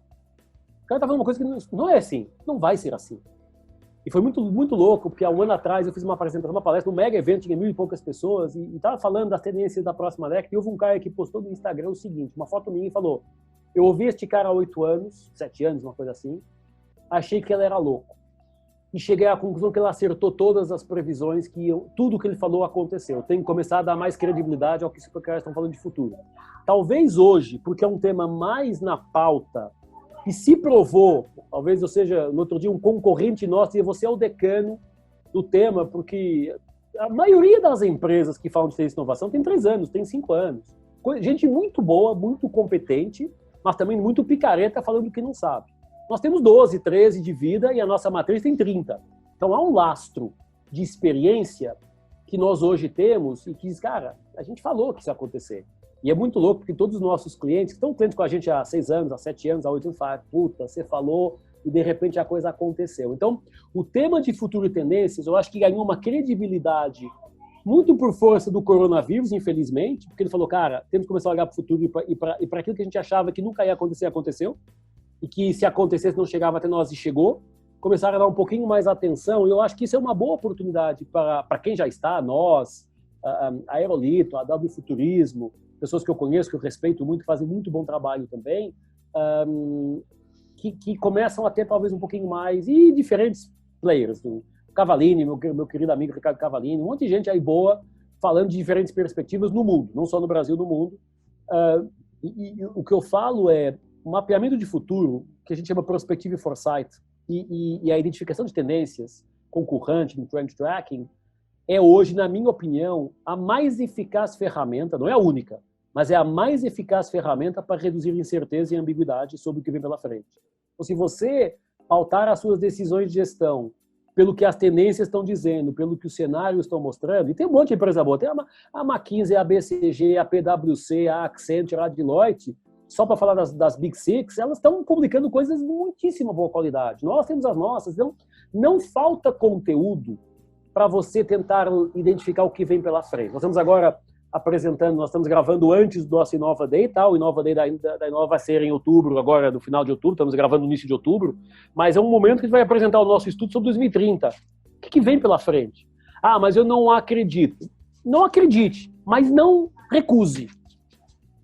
O cara está falando uma coisa que não é assim, não vai ser assim. E foi muito, muito louco, porque há um ano atrás eu fiz uma apresentação, uma palestra, um mega evento, tinha 1.000 e poucas pessoas, e estava falando das tendências da próxima década, e houve um cara que postou no Instagram o seguinte, uma foto minha, e falou, eu ouvi este cara há 8 anos, 7 anos, uma coisa assim, achei que ele era louco. E cheguei à conclusão que ele acertou todas as previsões, tudo que ele falou aconteceu. Tem que começar a dar mais credibilidade ao que os caras estão falando de futuro. Talvez hoje, porque é um tema mais na pauta, e se provou, talvez eu seja, no outro dia, um concorrente nosso, e você é o decano do tema, porque a maioria das empresas que falam de ciência e inovação tem 3 anos, tem 5 anos. Gente muito boa, muito competente, mas também muito picareta falando que não sabe. Nós temos 12, 13 de vida e a nossa matriz tem 30. Então há um lastro de experiência que nós hoje temos e que diz, cara, a gente falou que isso ia acontecer. E é muito louco, porque todos os nossos clientes, que estão clientes com a gente há 6 anos, há 7 anos, há 8 anos, falam, puta, você falou e de repente a coisa aconteceu. Então, o tema de futuro e tendências, eu acho que ganhou uma credibilidade muito por força do coronavírus, infelizmente, porque ele falou, cara, temos que começar a olhar para o futuro e para aquilo que a gente achava que nunca ia acontecer, aconteceu, e que se acontecesse não chegava até nós e chegou, começaram a dar um pouquinho mais atenção, e eu acho que isso é uma boa oportunidade para quem já está, nós, a Aerolito, a W Futurismo, pessoas que eu conheço, que eu respeito muito, fazem muito bom trabalho também, que começam a ter talvez um pouquinho mais, e diferentes players, o Cavallini, meu querido amigo Ricardo Cavallini, um monte de gente aí boa, falando de diferentes perspectivas no mundo, não só no Brasil, no mundo. E o que eu falo é o mapeamento de futuro, que a gente chama Prospective Foresight, e a identificação de tendências, concorrente, trend tracking, é hoje, na minha opinião, a mais eficaz ferramenta, não é a única, mas é a mais eficaz ferramenta para reduzir incerteza e ambiguidade sobre o que vem pela frente. Então, se você pautar as suas decisões de gestão pelo que as tendências estão dizendo, pelo que os cenários estão mostrando, e tem um monte de empresa boa, tem a McKinsey, a BCG, a PwC, a Accenture, a Deloitte, só para falar das Big Six, elas estão publicando coisas de muitíssima boa qualidade. Nós temos as nossas, então não falta conteúdo para você tentar identificar o que vem pela frente. Nós temos agora apresentando, nós estamos gravando antes do nosso Inova Day, tá? O Inova Day da Inova vai ser em outubro, agora no final de outubro, estamos gravando no início de outubro, mas é um momento que a gente vai apresentar o nosso estudo sobre 2030. O que vem pela frente? Ah, mas eu não acredito. Não acredite, mas não recuse.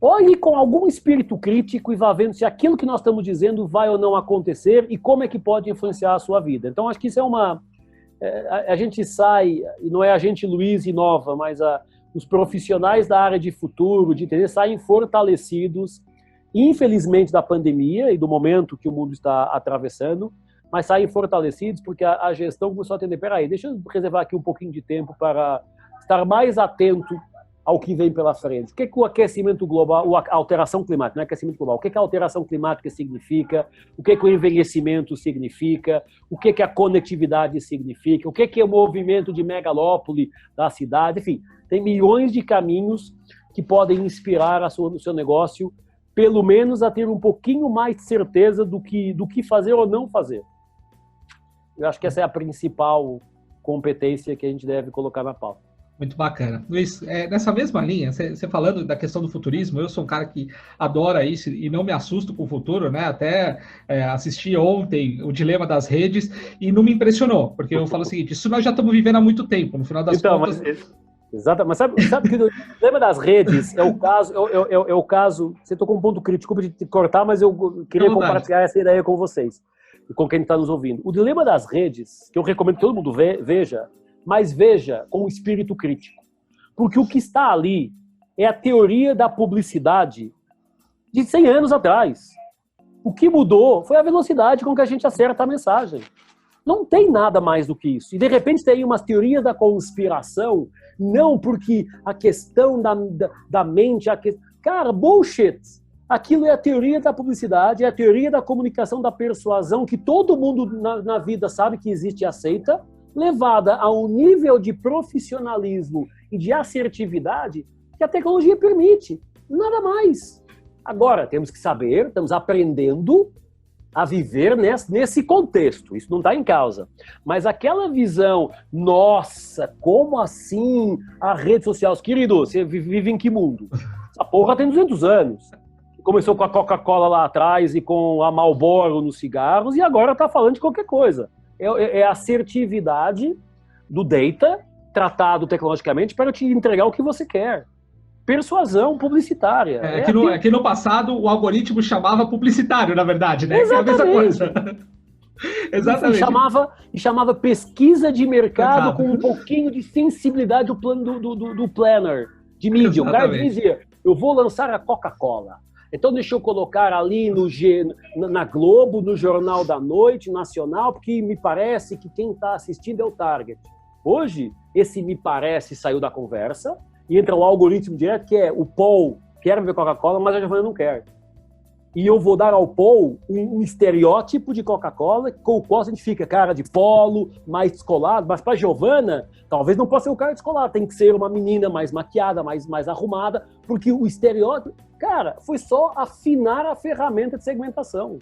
Olhe com algum espírito crítico e vá vendo se aquilo que nós estamos dizendo vai ou não acontecer e como é que pode influenciar a sua vida. Então, acho que isso é uma... a gente sai, e não é a gente Luiz Inova, mas os profissionais da área de futuro, de entender, saem fortalecidos, infelizmente, da pandemia e do momento que o mundo está atravessando, mas saem fortalecidos porque a gestão começou a entender, peraí, deixa eu reservar aqui um pouquinho de tempo para estar mais atento ao que vem pela frente. O que o aquecimento global, a alteração climática, não é aquecimento global, o que a alteração climática significa, o que o envelhecimento significa, o que a conectividade significa, o que o movimento de megalópole da cidade, enfim, tem milhões de caminhos que podem inspirar o seu negócio, pelo menos a ter um pouquinho mais de certeza do que fazer ou não fazer. Eu acho que essa é a principal competência que a gente deve colocar na pauta. Muito bacana. Luiz, nessa mesma linha, você falando da questão do futurismo, eu sou um cara que adora isso e não me assusto com o futuro, né? Até assisti ontem o Dilema das Redes e não me impressionou, porque eu falo o seguinte, isso nós já estamos vivendo há muito tempo, no final das contas... Exato, mas sabe que o Dilema das Redes é o caso, você tocou um ponto crítico para te cortar, mas eu queria compartilhar essa ideia com vocês e com quem está nos ouvindo. O Dilema das Redes, que eu recomendo que todo mundo veja, mas veja com espírito crítico. Porque o que está ali é a teoria da publicidade de 100 anos atrás. O que mudou foi a velocidade com que a gente acerta a mensagem. Não tem nada mais do que isso. E, de repente, tem umas teorias da conspiração, não porque a questão da mente... Cara, bullshit! Aquilo é a teoria da publicidade, é a teoria da comunicação, da persuasão, que todo mundo na vida sabe que existe e aceita, levada a um nível de profissionalismo e de assertividade que a tecnologia permite. Nada mais. Agora, temos que saber, estamos aprendendo a viver nesse contexto. Isso não está em causa. Mas aquela visão, nossa, como assim a rede social? Querido, você vive em que mundo? Essa porra tem 200 anos. Começou com a Coca-Cola lá atrás e com a Marlboro nos cigarros e agora está falando de qualquer coisa. É a assertividade do data tratado tecnologicamente para te entregar o que você quer. Persuasão publicitária. Que no passado o algoritmo chamava publicitário, na verdade, né? Exatamente. Que é a mesma coisa. Exatamente. E chamava pesquisa de mercado com um pouquinho de sensibilidade do plano do planner, de mídia. O cara dizia, eu vou lançar a Coca-Cola. Então deixa eu colocar ali na Globo, no Jornal da Noite, Nacional, porque me parece que quem está assistindo é o target. Hoje, esse me parece saiu da conversa e entra o algoritmo direto, que é o Paul quer ver Coca-Cola, mas a Giovana não quer. E eu vou dar ao Paul um estereótipo de Coca-Cola com o qual a gente fica cara de polo, mais descolado, mas para a Giovana, talvez não possa ser o cara descolado, tem que ser uma menina mais maquiada, mais arrumada, porque o estereótipo, cara, foi só afinar a ferramenta de segmentação.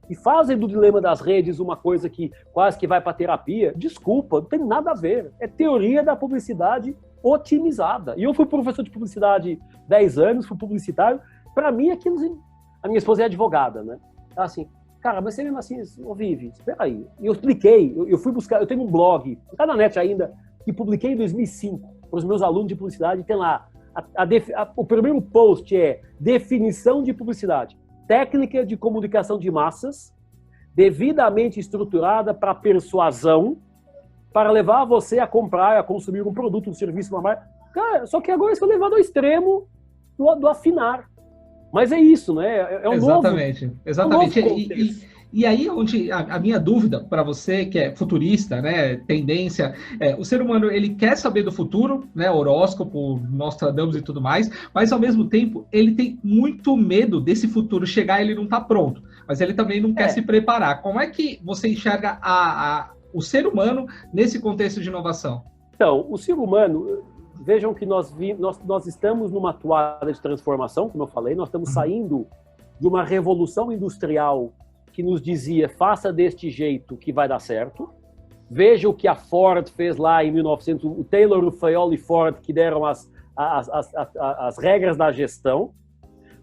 E fazem do Dilema das Redes uma coisa que quase que vai para terapia. Desculpa, não tem nada a ver. É teoria da publicidade otimizada. E eu fui professor de publicidade 10 anos, fui publicitário. Para mim, aquilo... A minha esposa é advogada, né? Ela assim, cara, mas você mesmo assim, Vivi, espera aí. E eu expliquei, eu fui buscar, eu tenho um blog, tá na net ainda, que publiquei em 2005 para os meus alunos de publicidade, e tem lá, o primeiro post é definição de publicidade, técnica de comunicação de massas, devidamente estruturada para persuasão, para levar você a comprar, a consumir um produto, um serviço, uma marca. Cara, só que agora isso foi levado ao extremo do afinar. Mas é isso, né? É um exatamente, novo, exatamente. Um novo e aí, onde a minha dúvida para você, que é futurista, né, tendência, o ser humano, ele quer saber do futuro, né, horóscopo, Nostradamus e tudo mais, mas ao mesmo tempo, ele tem muito medo desse futuro chegar e ele não está pronto, mas ele também não quer se preparar. Como é que você enxerga o ser humano nesse contexto de inovação? Então, o ser humano... Vejam que nós estamos numa toada de transformação, como eu falei, nós estamos saindo de uma revolução industrial que nos dizia, faça deste jeito que vai dar certo. Veja o que a Ford fez lá em 1900, o Taylor, o Fayol e Ford, que deram as as regras da gestão,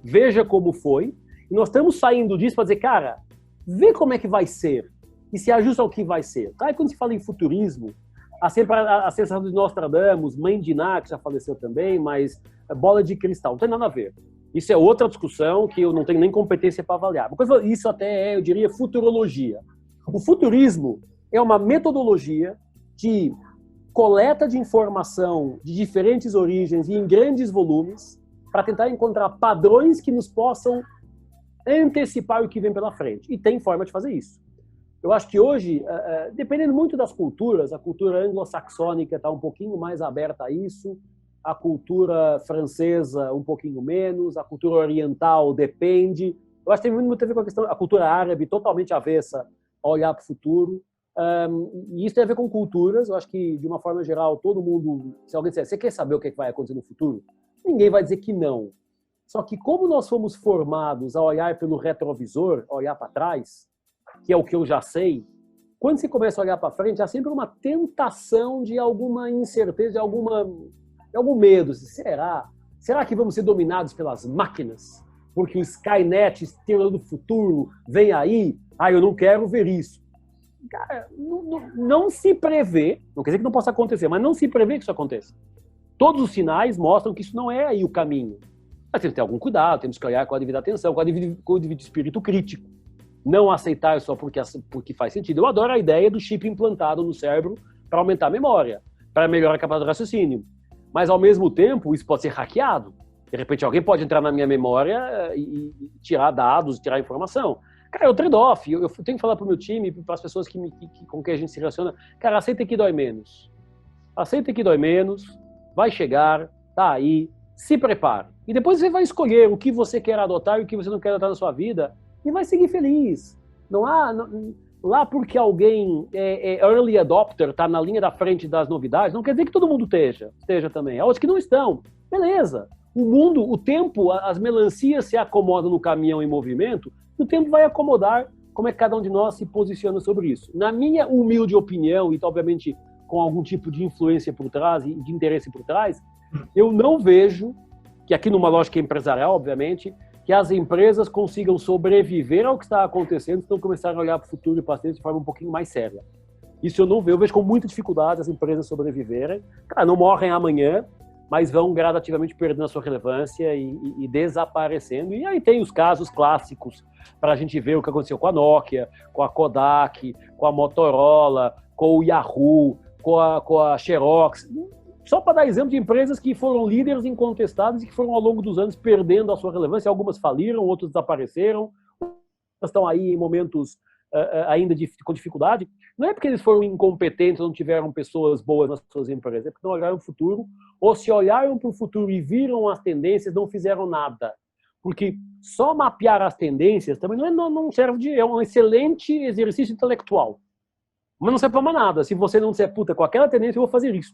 veja como foi, e nós estamos saindo disso para dizer, cara, vê como é que vai ser, e se ajusta ao que vai ser. Tá? E quando se fala em futurismo, há sempre a sensação de Nostradamus, Mãe de Iná, que já faleceu também, mas bola de cristal, não tem nada a ver. Isso é outra discussão que eu não tenho nem competência para avaliar. Isso até é, eu diria, futurologia. O futurismo é uma metodologia de coleta de informação de diferentes origens e em grandes volumes para tentar encontrar padrões que nos possam antecipar o que vem pela frente. E tem forma de fazer isso. Eu acho que hoje, dependendo muito das culturas, a cultura anglo-saxônica está um pouquinho mais aberta a isso, a cultura francesa um pouquinho menos, a cultura oriental depende. Eu acho que tem muito a ver com a questão, a cultura árabe totalmente avessa a olhar para o futuro. E isso tem a ver com culturas. Eu acho que, de uma forma geral, todo mundo, se alguém disser, você quer saber o que vai acontecer no futuro? Ninguém vai dizer que não. Só que como nós fomos formados a olhar pelo retrovisor, a olhar para trás, que é o que eu já sei, quando você começa a olhar para frente, há sempre uma tentação de alguma incerteza, de algum medo. Será? Será que vamos ser dominados pelas máquinas? Porque o Skynet, estrela do futuro, vem aí? Eu não quero ver isso. Cara, não se prevê, não quer dizer que não possa acontecer, mas não se prevê que isso aconteça. Todos os sinais mostram que isso não é aí o caminho. Mas temos que ter algum cuidado, temos que olhar com a devida atenção, com o devido espírito crítico. Não aceitar só porque faz sentido. Eu adoro a ideia do chip implantado no cérebro para aumentar a memória, para melhorar a capacidade de raciocínio. Mas, ao mesmo tempo, isso pode ser hackeado. De repente, alguém pode entrar na minha memória e tirar dados, tirar informação. Cara, é o trade-off. Eu tenho que falar para o meu time, para as pessoas com quem a gente se relaciona, cara, aceita que dói menos. Aceita que dói menos, vai chegar, tá aí, se prepare. E depois você vai escolher o que você quer adotar e o que você não quer adotar na sua vida e vai seguir feliz. Lá porque alguém é early adopter, está na linha da frente das novidades, não quer dizer que todo mundo esteja também. Há outros que não estão. Beleza. O mundo, o tempo, as melancias se acomodam no caminhão em movimento, e o tempo vai acomodar como é que cada um de nós se posiciona sobre isso. Na minha humilde opinião, e obviamente com algum tipo de influência por trás e de interesse por trás, eu não vejo que aqui numa lógica empresarial, obviamente, que as empresas consigam sobreviver ao que está acontecendo, então começarem a olhar para o futuro e para frente de forma um pouquinho mais séria. Isso eu vejo com muita dificuldade as empresas sobreviverem. Cara, não morrem amanhã, mas vão gradativamente perdendo a sua relevância e desaparecendo. E aí tem os casos clássicos para a gente ver o que aconteceu com a Nokia, com a Kodak, com a Motorola, com o Yahoo, com a Xerox. Só para dar exemplo de empresas que foram líderes incontestados e que foram ao longo dos anos perdendo a sua relevância. Algumas faliram, outras desapareceram, outras estão aí em momentos ainda com dificuldade. Não é porque eles foram incompetentes ou não tiveram pessoas boas nas suas empresas, é porque não olharam o futuro, ou se olharam para o futuro e viram as tendências, não fizeram nada. Porque só mapear as tendências também não serve é um excelente exercício intelectual. Mas não serve para nada. Se você não disser, puta, com aquela tendência eu vou fazer isso.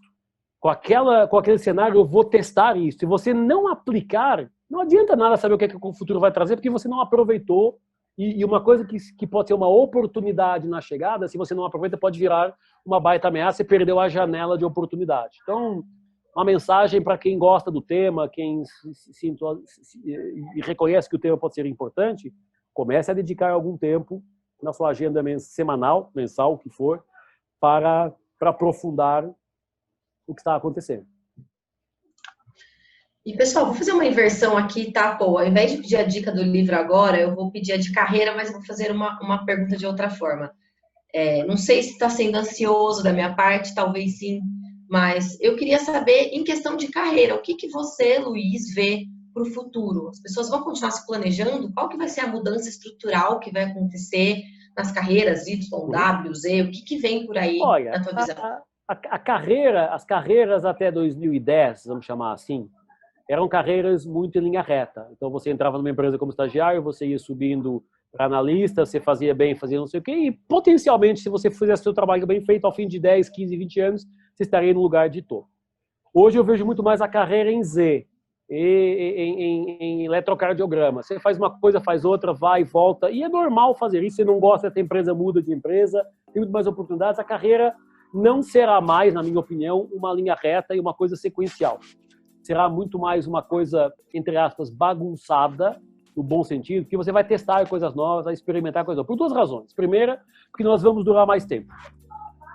Com aquele cenário eu vou testar isso. Se você não aplicar, não adianta nada saber o que o futuro vai trazer, porque você não aproveitou. E uma coisa que pode ser uma oportunidade na chegada, se você não aproveita, pode virar uma baita ameaça e perdeu a janela de oportunidade. Então, uma mensagem para quem gosta do tema, quem reconhece que o tema pode ser importante, comece a dedicar algum tempo na sua agenda semanal, mensal, o que for, para aprofundar o que está acontecendo. E, pessoal, vou fazer uma inversão aqui, tá? Pô, ao invés de pedir a dica do livro agora, eu vou pedir a de carreira, mas vou fazer uma pergunta de outra forma. Não sei se está sendo ansioso da minha parte, talvez sim, mas eu queria saber, em questão de carreira, o que você, Luiz, vê para o futuro? As pessoas vão continuar se planejando? Qual que vai ser a mudança estrutural que vai acontecer nas carreiras Y, W, Z? O que vem por aí, na tua visão? As carreiras até 2010, vamos chamar assim, eram carreiras muito em linha reta. Então, você entrava numa empresa como estagiário, você ia subindo para analista, você fazia bem, fazia não sei o quê, e potencialmente, se você fizesse seu trabalho bem feito, ao fim de 10, 15, 20 anos, você estaria no lugar de topo. Hoje eu vejo muito mais a carreira em Z, em eletrocardiograma. Você faz uma coisa, faz outra, vai e volta, e é normal fazer isso. Você não gosta dessa empresa, muda de empresa, tem muito mais oportunidades. A carreira não será mais, na minha opinião, uma linha reta e uma coisa sequencial. será muito mais uma coisa, entre aspas, bagunçada, no bom sentido, que você vai testar coisas novas, vai experimentar coisas novas. Por duas razões. Primeira, porque nós vamos durar mais tempo.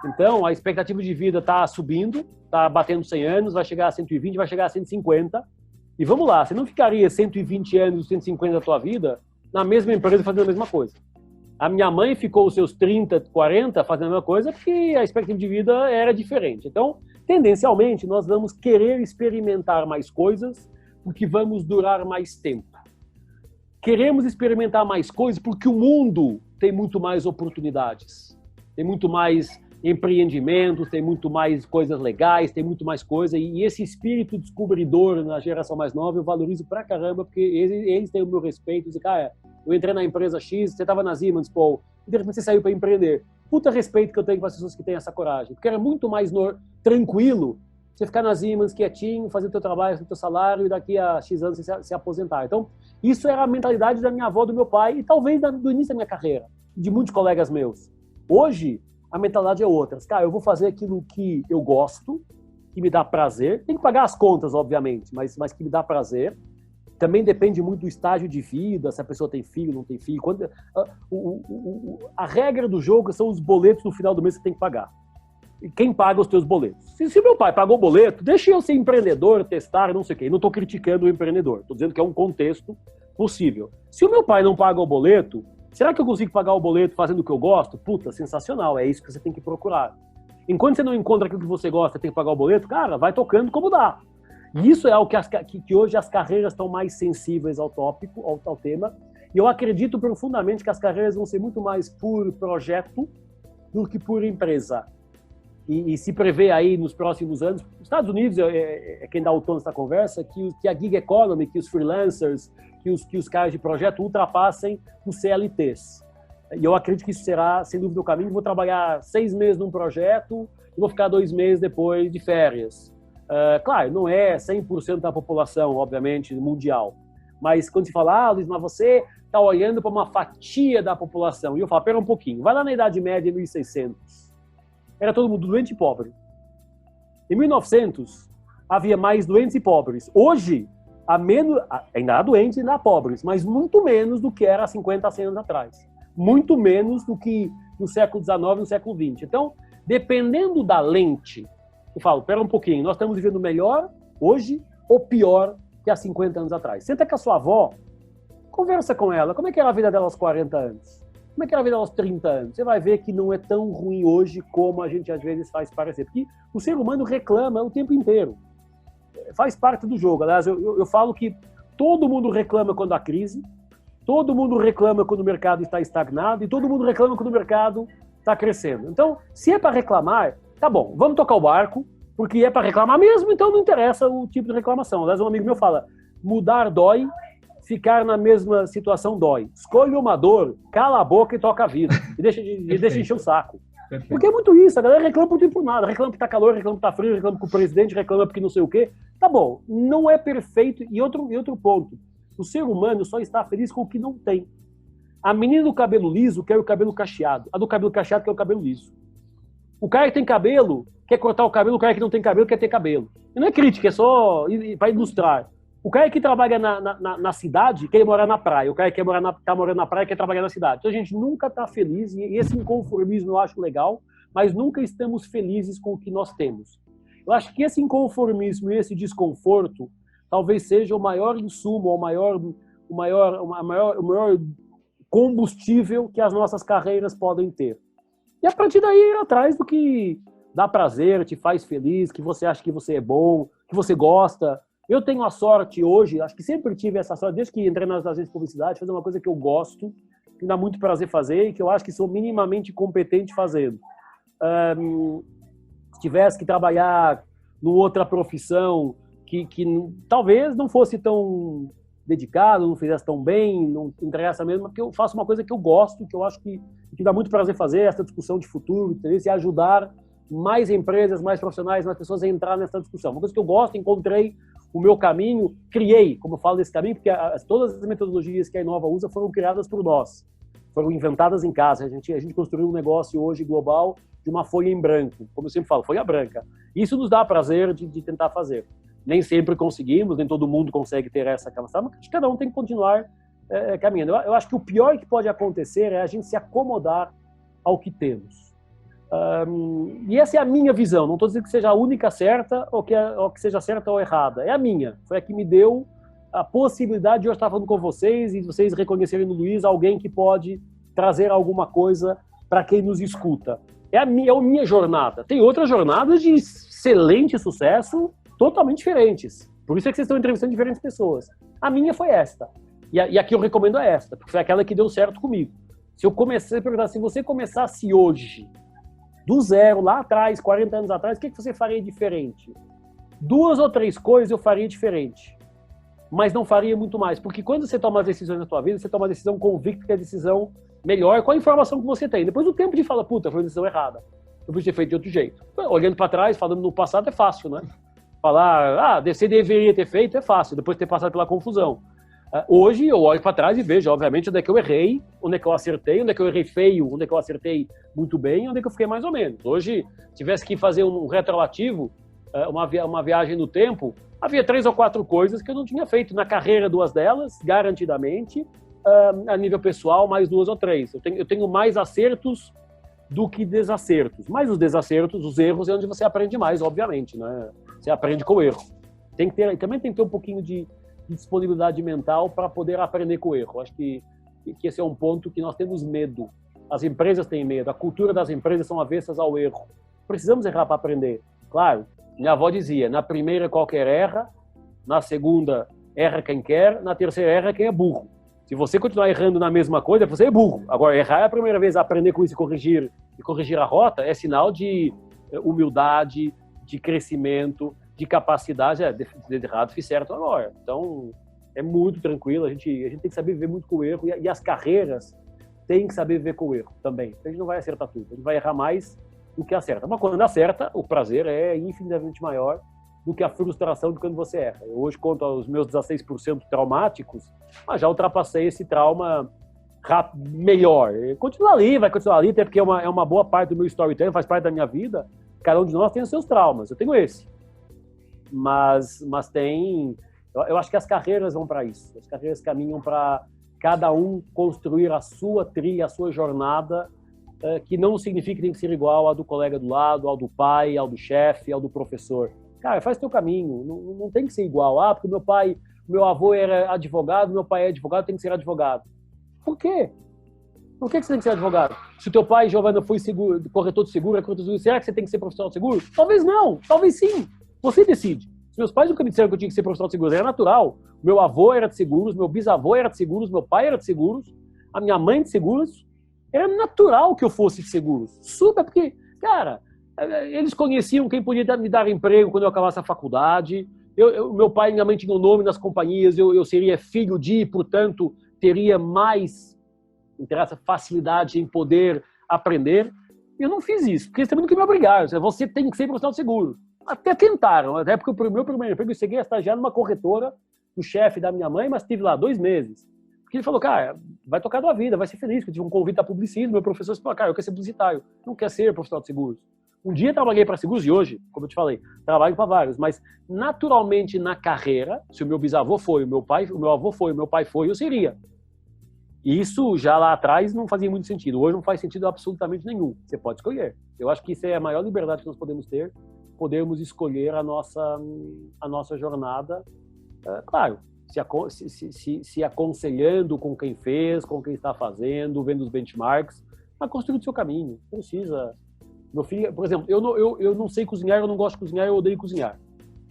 Então, a expectativa de vida está subindo, está batendo 100 anos, vai chegar a 120, vai chegar a 150. E vamos lá, você não ficaria 120 anos, 150 da tua vida na mesma empresa fazendo a mesma coisa. A minha mãe ficou os seus 30, 40 fazendo a mesma coisa porque a expectativa de vida era diferente. Então, tendencialmente, nós vamos querer experimentar mais coisas porque vamos durar mais tempo. Queremos experimentar mais coisas porque o mundo tem muito mais oportunidades, tem muito mais empreendimentos, tem muito mais coisas legais, tem muito mais coisa, e esse espírito descobridor na geração mais nova eu valorizo pra caramba, porque eles têm o meu respeito. Dizem, cara, eu entrei na empresa X, você estava na Siemens, pô, e de repente você saiu para empreender. Puta respeito que eu tenho com as pessoas que têm essa coragem, porque era muito mais tranquilo você ficar na Siemens quietinho, fazer o teu trabalho, fazer o teu salário, e daqui a X anos você se aposentar. Então, isso era a mentalidade da minha avó, do meu pai, e talvez do início da minha carreira, de muitos colegas meus. Hoje, a mentalidade é outra. Cara, eu vou fazer aquilo que eu gosto, que me dá prazer. Tem que pagar as contas, obviamente, mas que me dá prazer. Também depende muito do estágio de vida, se a pessoa tem filho, não tem filho. A regra do jogo são os boletos no final do mês que você tem que pagar. E quem paga os teus boletos? Se meu pai pagou o boleto, deixa eu ser empreendedor, testar, não sei o quê. Não estou criticando o empreendedor. Estou dizendo que é um contexto possível. Se o meu pai não paga o boleto, será que eu consigo pagar o boleto fazendo o que eu gosto? Puta, sensacional, é isso que você tem que procurar. Enquanto você não encontra aquilo que você gosta, tem que pagar o boleto, cara, vai tocando como dá. E isso é algo que hoje as carreiras estão mais sensíveis ao tópico, ao tema, e eu acredito profundamente que as carreiras vão ser muito mais por projeto do que por empresa. E se prevê aí nos próximos anos, os Estados Unidos é quem dá o tom nessa conversa, que a gig economy, que os freelancers, que os caras de projeto ultrapassem os CLTs. E eu acredito que isso será, sem dúvida, o caminho. Vou trabalhar 6 meses num projeto e vou ficar 2 meses depois de férias. Claro, não é 100% da população, obviamente, mundial. Mas quando se fala, Luiz, mas você está olhando para uma fatia da população. E eu falo, pera um pouquinho, vai lá na Idade Média, em 1600. Era todo mundo doente e pobre. Em 1900, havia mais doentes e pobres. Hoje, ainda há doentes e ainda há pobres, mas muito menos do que era há 50, 100 anos atrás. Muito menos do que no século XIX e no século XX. Então, dependendo da lente, eu falo, pera um pouquinho, nós estamos vivendo melhor hoje ou pior que há 50 anos atrás. Senta com a sua avó, conversa com ela, como é que era a vida dela aos 40 anos? Como é que era a vida aos 30 anos? Você vai ver que não é tão ruim hoje como a gente às vezes faz parecer. Porque o ser humano reclama o tempo inteiro. Faz parte do jogo. Aliás, eu falo que todo mundo reclama quando há crise, todo mundo reclama quando o mercado está estagnado e todo mundo reclama quando o mercado está crescendo. Então, se é para reclamar, tá bom, vamos tocar o barco, porque é para reclamar mesmo, então não interessa o tipo de reclamação. Aliás, um amigo meu fala, mudar dói, ficar na mesma situação dói. Escolha uma dor, cala a boca e toca a vida. E deixa encher o saco. Perfeito. Porque é muito isso, a galera reclama por tudo e por nada. Reclama que tá calor, reclama que tá frio, reclama que o presidente, reclama porque não sei o quê. Tá bom, não é perfeito. E outro ponto, o ser humano só está feliz com o que não tem. A menina do cabelo liso quer o cabelo cacheado. A do cabelo cacheado quer o cabelo liso. O cara que tem cabelo quer cortar o cabelo, o cara que não tem cabelo quer ter cabelo. E não é crítica, é só para ilustrar. O cara que trabalha na cidade quer morar na praia. O cara que tá morando na praia quer trabalhar na cidade. Então a gente nunca está feliz, e esse inconformismo eu acho legal, mas nunca estamos felizes com o que nós temos. Eu acho que esse inconformismo e esse desconforto talvez seja o maior insumo, o maior combustível que as nossas carreiras podem ter. E a partir daí ir atrás do que dá prazer, te faz feliz, que você acha que você é bom, que você gosta. Eu tenho a sorte hoje, acho que sempre tive essa sorte, desde que entrei nas agências de publicidade, fazer uma coisa que eu gosto, que me dá muito prazer fazer e que eu acho que sou minimamente competente fazendo. Se tivesse que trabalhar numa outra profissão que talvez não fosse tão dedicado, não fizesse tão bem, não entregasse mesmo, porque eu faço uma coisa que eu gosto, que eu acho que dá muito prazer fazer, essa discussão de futuro, entendeu? E ajudar mais empresas, mais profissionais, mais pessoas a entrar nessa discussão. Uma coisa que eu gosto, encontrei o meu caminho, criei, como eu falo desse caminho, porque todas as metodologias que a Inova usa foram criadas por nós, foram inventadas em casa. A gente construiu um negócio hoje global de uma folha em branco, como eu sempre falo, folha branca. Isso nos dá prazer de tentar fazer. Nem sempre conseguimos, nem todo mundo consegue ter essa capacidade, mas cada um tem que continuar caminhando. Eu acho que o pior que pode acontecer é a gente se acomodar ao que temos. E essa é a minha visão. Não estou dizendo que seja a única certa ou que seja certa ou errada. É a minha. Foi a que me deu a possibilidade de eu estar falando com vocês e vocês reconhecerem no Luiz alguém que pode trazer alguma coisa para quem nos escuta. É a minha jornada. Tem outras jornadas de excelente sucesso, totalmente diferentes. Por isso é que vocês estão entrevistando diferentes pessoas. A minha foi esta. E a que eu recomendo é esta, porque foi aquela que deu certo comigo. Se eu comecei a perguntar, se você começasse hoje, do zero, lá atrás, 40 anos atrás, o que você faria diferente? 2 ou 3 coisas eu faria diferente. Mas não faria muito mais. Porque quando você toma as decisões na sua vida, você toma a decisão convicta que é a decisão melhor com a informação que você tem. Depois do tempo de falar, puta, foi uma decisão errada. Eu podia ter feito de outro jeito. Olhando para trás, falando no passado, é fácil, né? Falar, você deveria ter feito, é fácil. Depois de ter passado pela confusão. Hoje eu olho para trás e vejo, obviamente, onde é que eu errei, onde é que eu acertei, onde é que eu errei feio, onde é que eu acertei muito bem, onde é que eu fiquei mais ou menos. Hoje, se tivesse que fazer um retroativo, uma viagem no tempo, havia 3 ou 4 coisas que eu não tinha feito. Na carreira, 2 delas, garantidamente, a nível pessoal, mais 2 ou 3. Eu tenho mais acertos do que desacertos. Mas os desacertos, os erros, é onde você aprende mais, obviamente, né? Você aprende com o erro. Também tem que ter um pouquinho de disponibilidade mental para poder aprender com o erro. Acho que esse é um ponto que nós temos medo. As empresas têm medo. A cultura das empresas são avessas ao erro. Precisamos errar para aprender. Claro, minha avó dizia, na primeira qualquer erra, na segunda erra quem quer, na terceira erra quem é burro. Se você continuar errando na mesma coisa, você é burro. Agora, errar é a primeira vez, aprender com isso e corrigir a rota é sinal de humildade, de crescimento, de capacidade. Fiz errado, fiz certo agora. Então, é muito tranquilo. A gente tem que saber viver muito com o erro. E as carreiras têm que saber viver com o erro também. A gente não vai acertar tudo. A gente vai errar mais do que acerta. Mas quando acerta, o prazer é infinitamente maior do que a frustração de quando você erra. Eu hoje conto aos meus 16% traumáticos, mas já ultrapassei esse trauma melhor. Vai continuar ali, até porque é uma boa parte do meu storytelling, faz parte da minha vida. Cada um de nós tem os seus traumas. Eu tenho esse. Mas tem... Eu acho que as carreiras vão para isso. As carreiras caminham para cada um construir a sua trilha, a sua jornada, que não significa que tem que ser igual ao do colega do lado, ao do pai, ao do chefe, ao do professor. Cara, faz teu caminho. Não tem que ser igual. Porque meu avô era advogado, meu pai é advogado, tem que ser advogado. Por quê? Por que você tem que ser advogado? Se o teu pai, Giovana, foi corretor de seguro, será que você tem que ser profissional de seguro? Talvez não, talvez sim. Você decide. Se meus pais nunca me disseram que eu tinha que ser profissional de seguros, era natural. Meu avô era de seguros, meu bisavô era de seguros, meu pai era de seguros, a minha mãe de seguros. Era natural que eu fosse de seguros. Super, porque, cara, eles conheciam quem podia me dar emprego quando eu acabasse a faculdade. Meu pai e minha mãe tinham nome nas companhias, eu seria filho de, portanto, teria mais facilidade em poder aprender. Eu não fiz isso, porque eles também não queriam me obrigar. Você tem que ser profissional de seguro. Até tentaram, até porque o meu primeiro emprego eu cheguei a estagiar numa corretora do chefe da minha mãe, mas estive lá 2 meses. Porque ele falou, cara, vai tocar a tua vida, vai ser feliz, que eu tive um convite a publicismo, meu professor falou, cara, eu quero ser publicitário, não quero ser profissional de seguros. Um dia trabalhei para seguros e hoje, como eu te falei, trabalho para vários, mas naturalmente na carreira, se o meu bisavô foi, o meu avô foi, o meu pai foi, eu seria. E isso já lá atrás não fazia muito sentido. Hoje não faz sentido absolutamente nenhum. Você pode escolher. Eu acho que isso é a maior liberdade que nós podemos ter, podermos escolher a nossa jornada, claro, se aconselhando com quem fez, com quem está fazendo, vendo os benchmarks, mas construindo o seu caminho. Precisa. Meu filho, por exemplo, eu não sei cozinhar, eu não gosto de cozinhar, eu odeio cozinhar.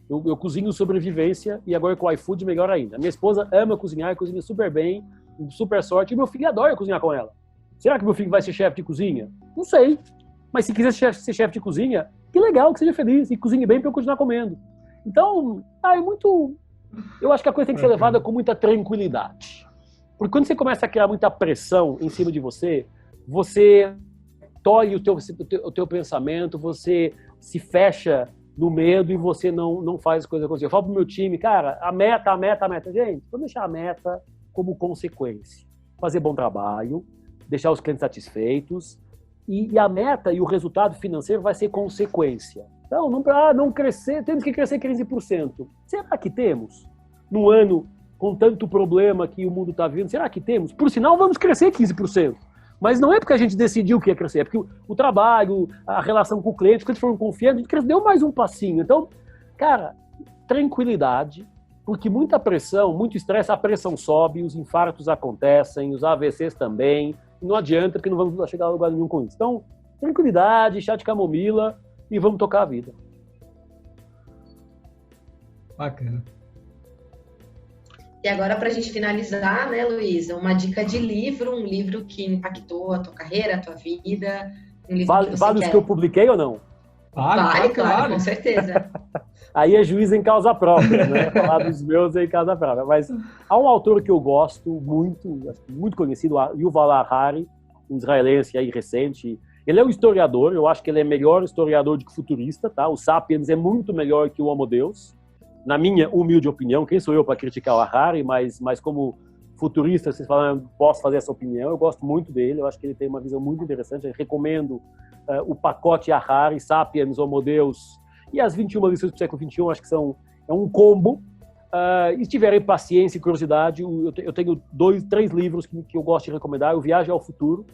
Eu cozinho sobrevivência e agora com o iFood melhor ainda. Minha esposa ama cozinhar, cozinha super bem, super sorte, e meu filho adora cozinhar com ela. Será que meu filho vai ser chefe de cozinha? Não sei. Mas se quiser ser chefe de cozinha, que legal, que seja feliz e cozinhe bem para eu continuar comendo. Então, é muito... Eu acho que a coisa tem que ser levada com muita tranquilidade. Porque quando você começa a criar muita pressão em cima de você, você tolhe o teu pensamento, você se fecha no medo e você não faz as coisas acontecer. Eu falo pro meu time, cara, a meta. Gente, vamos deixar a meta como consequência. Fazer bom trabalho, deixar os clientes satisfeitos, e a meta e o resultado financeiro vai ser consequência. Então, não crescer, temos que crescer 15%. Será que temos? Num ano com tanto problema que o mundo está vivendo, será que temos? Por sinal, vamos crescer 15%. Mas não é porque a gente decidiu que ia crescer, é porque o trabalho, a relação com o cliente, quando eles foram confiantes, a gente deu mais um passinho. Então, cara, tranquilidade, porque muita pressão, muito estresse, a pressão sobe, os infartos acontecem, os AVCs também, não adianta, porque não vamos chegar a lugar nenhum com isso. Então, tranquilidade, chá de camomila e vamos tocar a vida. Bacana. E agora, para a gente finalizar, né, Luísa, uma dica de livro, um livro que impactou a tua carreira, a tua vida. Um livro vale os que eu publiquei ou não? Vale, claro, com certeza. Aí é juiz em causa própria, né? Falar dos meus é em causa própria. Mas há um autor que eu gosto muito conhecido, Yuval Harari, um israelense aí recente. Ele é um historiador, eu acho que ele é melhor historiador do que futurista, tá? O Sapiens é muito melhor que o Homo Deus, na minha humilde opinião. Quem sou eu para criticar o Harari, mas como futurista, vocês falam, posso fazer essa opinião. Eu gosto muito dele, eu acho que ele tem uma visão muito interessante. Eu recomendo o pacote Harari, Sapiens, Homo Deus e as 21 lições do século XXI, acho que é um combo. E se tiverem paciência e curiosidade, eu tenho 3 livros que eu gosto de recomendar. O Viagem ao Futuro,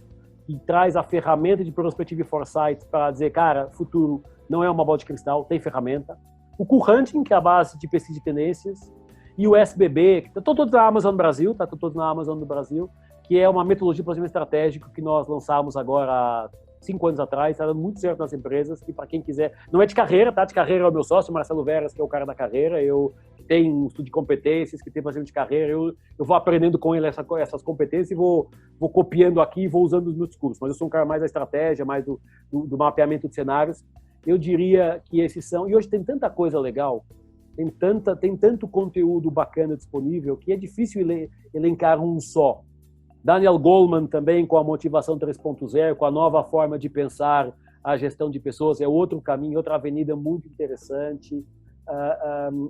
que traz a ferramenta de perspectiva e foresight para dizer, cara, futuro não é uma bola de cristal, tem ferramenta. O Q-Hunting, que é a base de pesquisa de tendências, e o SBB, que estão todos na Amazon Brasil, tá? Estão todos na Amazon do Brasil, que é uma metodologia de planejamento estratégico que nós lançamos agora há 5 anos atrás, está dando muito certo nas empresas, que para quem quiser, não é de carreira, tá? De carreira é o meu sócio, Marcelo Veras, que é o cara da carreira, eu que tenho um estudo de competências, que tem planejamento de carreira, eu vou aprendendo com ele essas competências e vou copiando aqui e vou usando os meus discursos, mas eu sou um cara mais da estratégia, mais do mapeamento de cenários. Eu diria que esses são, e hoje tem tanta coisa legal, tem tanto conteúdo bacana disponível, que é difícil elencar um só. Daniel Goleman também, com a motivação 3.0, com a nova forma de pensar a gestão de pessoas, é outro caminho, outra avenida muito interessante.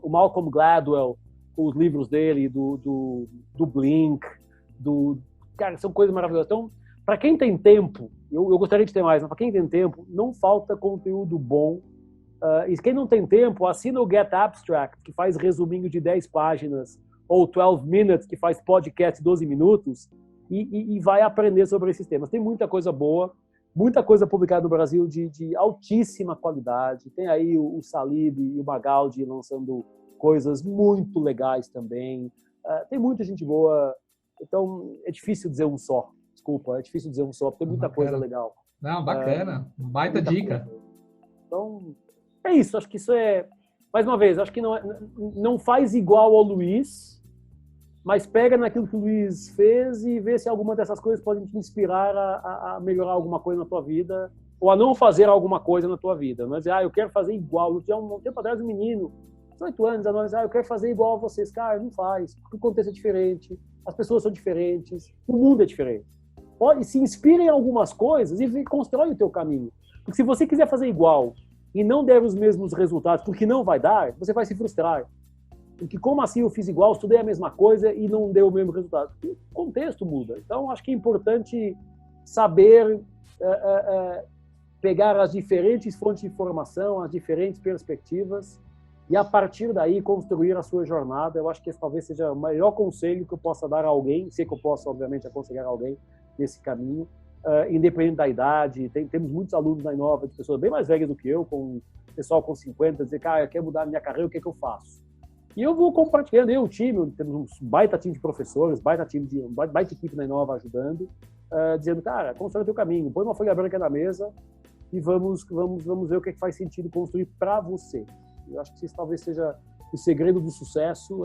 O Malcolm Gladwell, os livros dele, do Blink, cara, são coisas maravilhosas. Então, para quem tem tempo, eu gostaria de ter mais, mas para quem tem tempo, não falta conteúdo bom. E quem não tem tempo, assina o Get Abstract, que faz resuminho de 10 páginas, ou 12 Minutes, que faz podcast de 12 minutos, e vai aprender sobre esses temas. Tem muita coisa boa, muita coisa publicada no Brasil de altíssima qualidade. Tem aí o Salib e o Magaldi lançando coisas muito legais também. Tem muita gente boa, então é difícil dizer um só. Desculpa, é difícil dizer um só, porque tem muita coisa legal. Não, bacana. Baita dica. Coisa. Então, é isso. Acho que isso é... Mais uma vez, acho que não faz igual ao Luiz, mas pega naquilo que o Luiz fez e vê se alguma dessas coisas pode te inspirar a melhorar alguma coisa na tua vida, ou a não fazer alguma coisa na tua vida. Não é dizer, eu quero fazer igual. Eu tinha um tempo atrás um menino, 18 anos, eu quero fazer igual a vocês. Cara, não faz. O contexto é diferente, as pessoas são diferentes, o mundo é diferente. Pode se inspira em algumas coisas e constrói o teu caminho. Porque se você quiser fazer igual e não der os mesmos resultados, porque não vai dar, você vai se frustrar. Porque como assim eu fiz igual, estudei a mesma coisa e não deu o mesmo resultado? O contexto muda. Então, acho que é importante saber pegar as diferentes fontes de informação, as diferentes perspectivas e, a partir daí, construir a sua jornada. Eu acho que esse talvez seja o melhor conselho que eu possa dar a alguém, sei que eu posso, obviamente, aconselhar alguém nesse caminho, independente da idade. Temos muitos alunos na Inova, de pessoas bem mais velhas do que eu, com pessoal com 50, dizer, cara, eu quero mudar a minha carreira, o que é que eu faço? E eu vou compartilhando, o time, temos um baita time de professores, baita equipe na Inova ajudando, dizendo, cara, constrói o teu caminho, põe uma folha branca na mesa e vamos ver o que faz sentido construir para você. Eu acho que isso talvez seja o segredo do sucesso,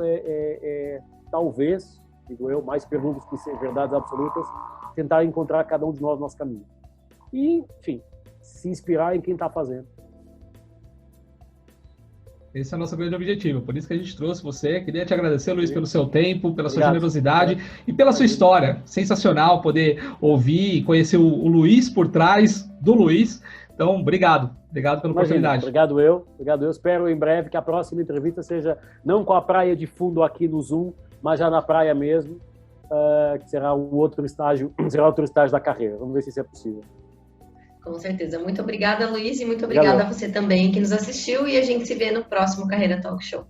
talvez, digo eu, mais perguntas que ser verdades absolutas, tentar encontrar cada um de nós nosso caminho. E, enfim, se inspirar em quem está fazendo. Esse é o nosso grande objetivo, por isso que a gente trouxe você. Queria te agradecer, Luiz, pelo seu tempo, pela sua generosidade e pela sua história. Sensacional poder ouvir e conhecer o Luiz por trás do Luiz. Então, obrigado pela oportunidade. Obrigado eu. Espero em breve que a próxima entrevista seja não com a praia de fundo aqui no Zoom, mas já na praia mesmo, que será outro estágio da carreira. Vamos ver se isso é possível. Com certeza. Muito obrigada, Luiz, e muito obrigada a você também que nos assistiu, e a gente se vê no próximo Carreira Talk Show.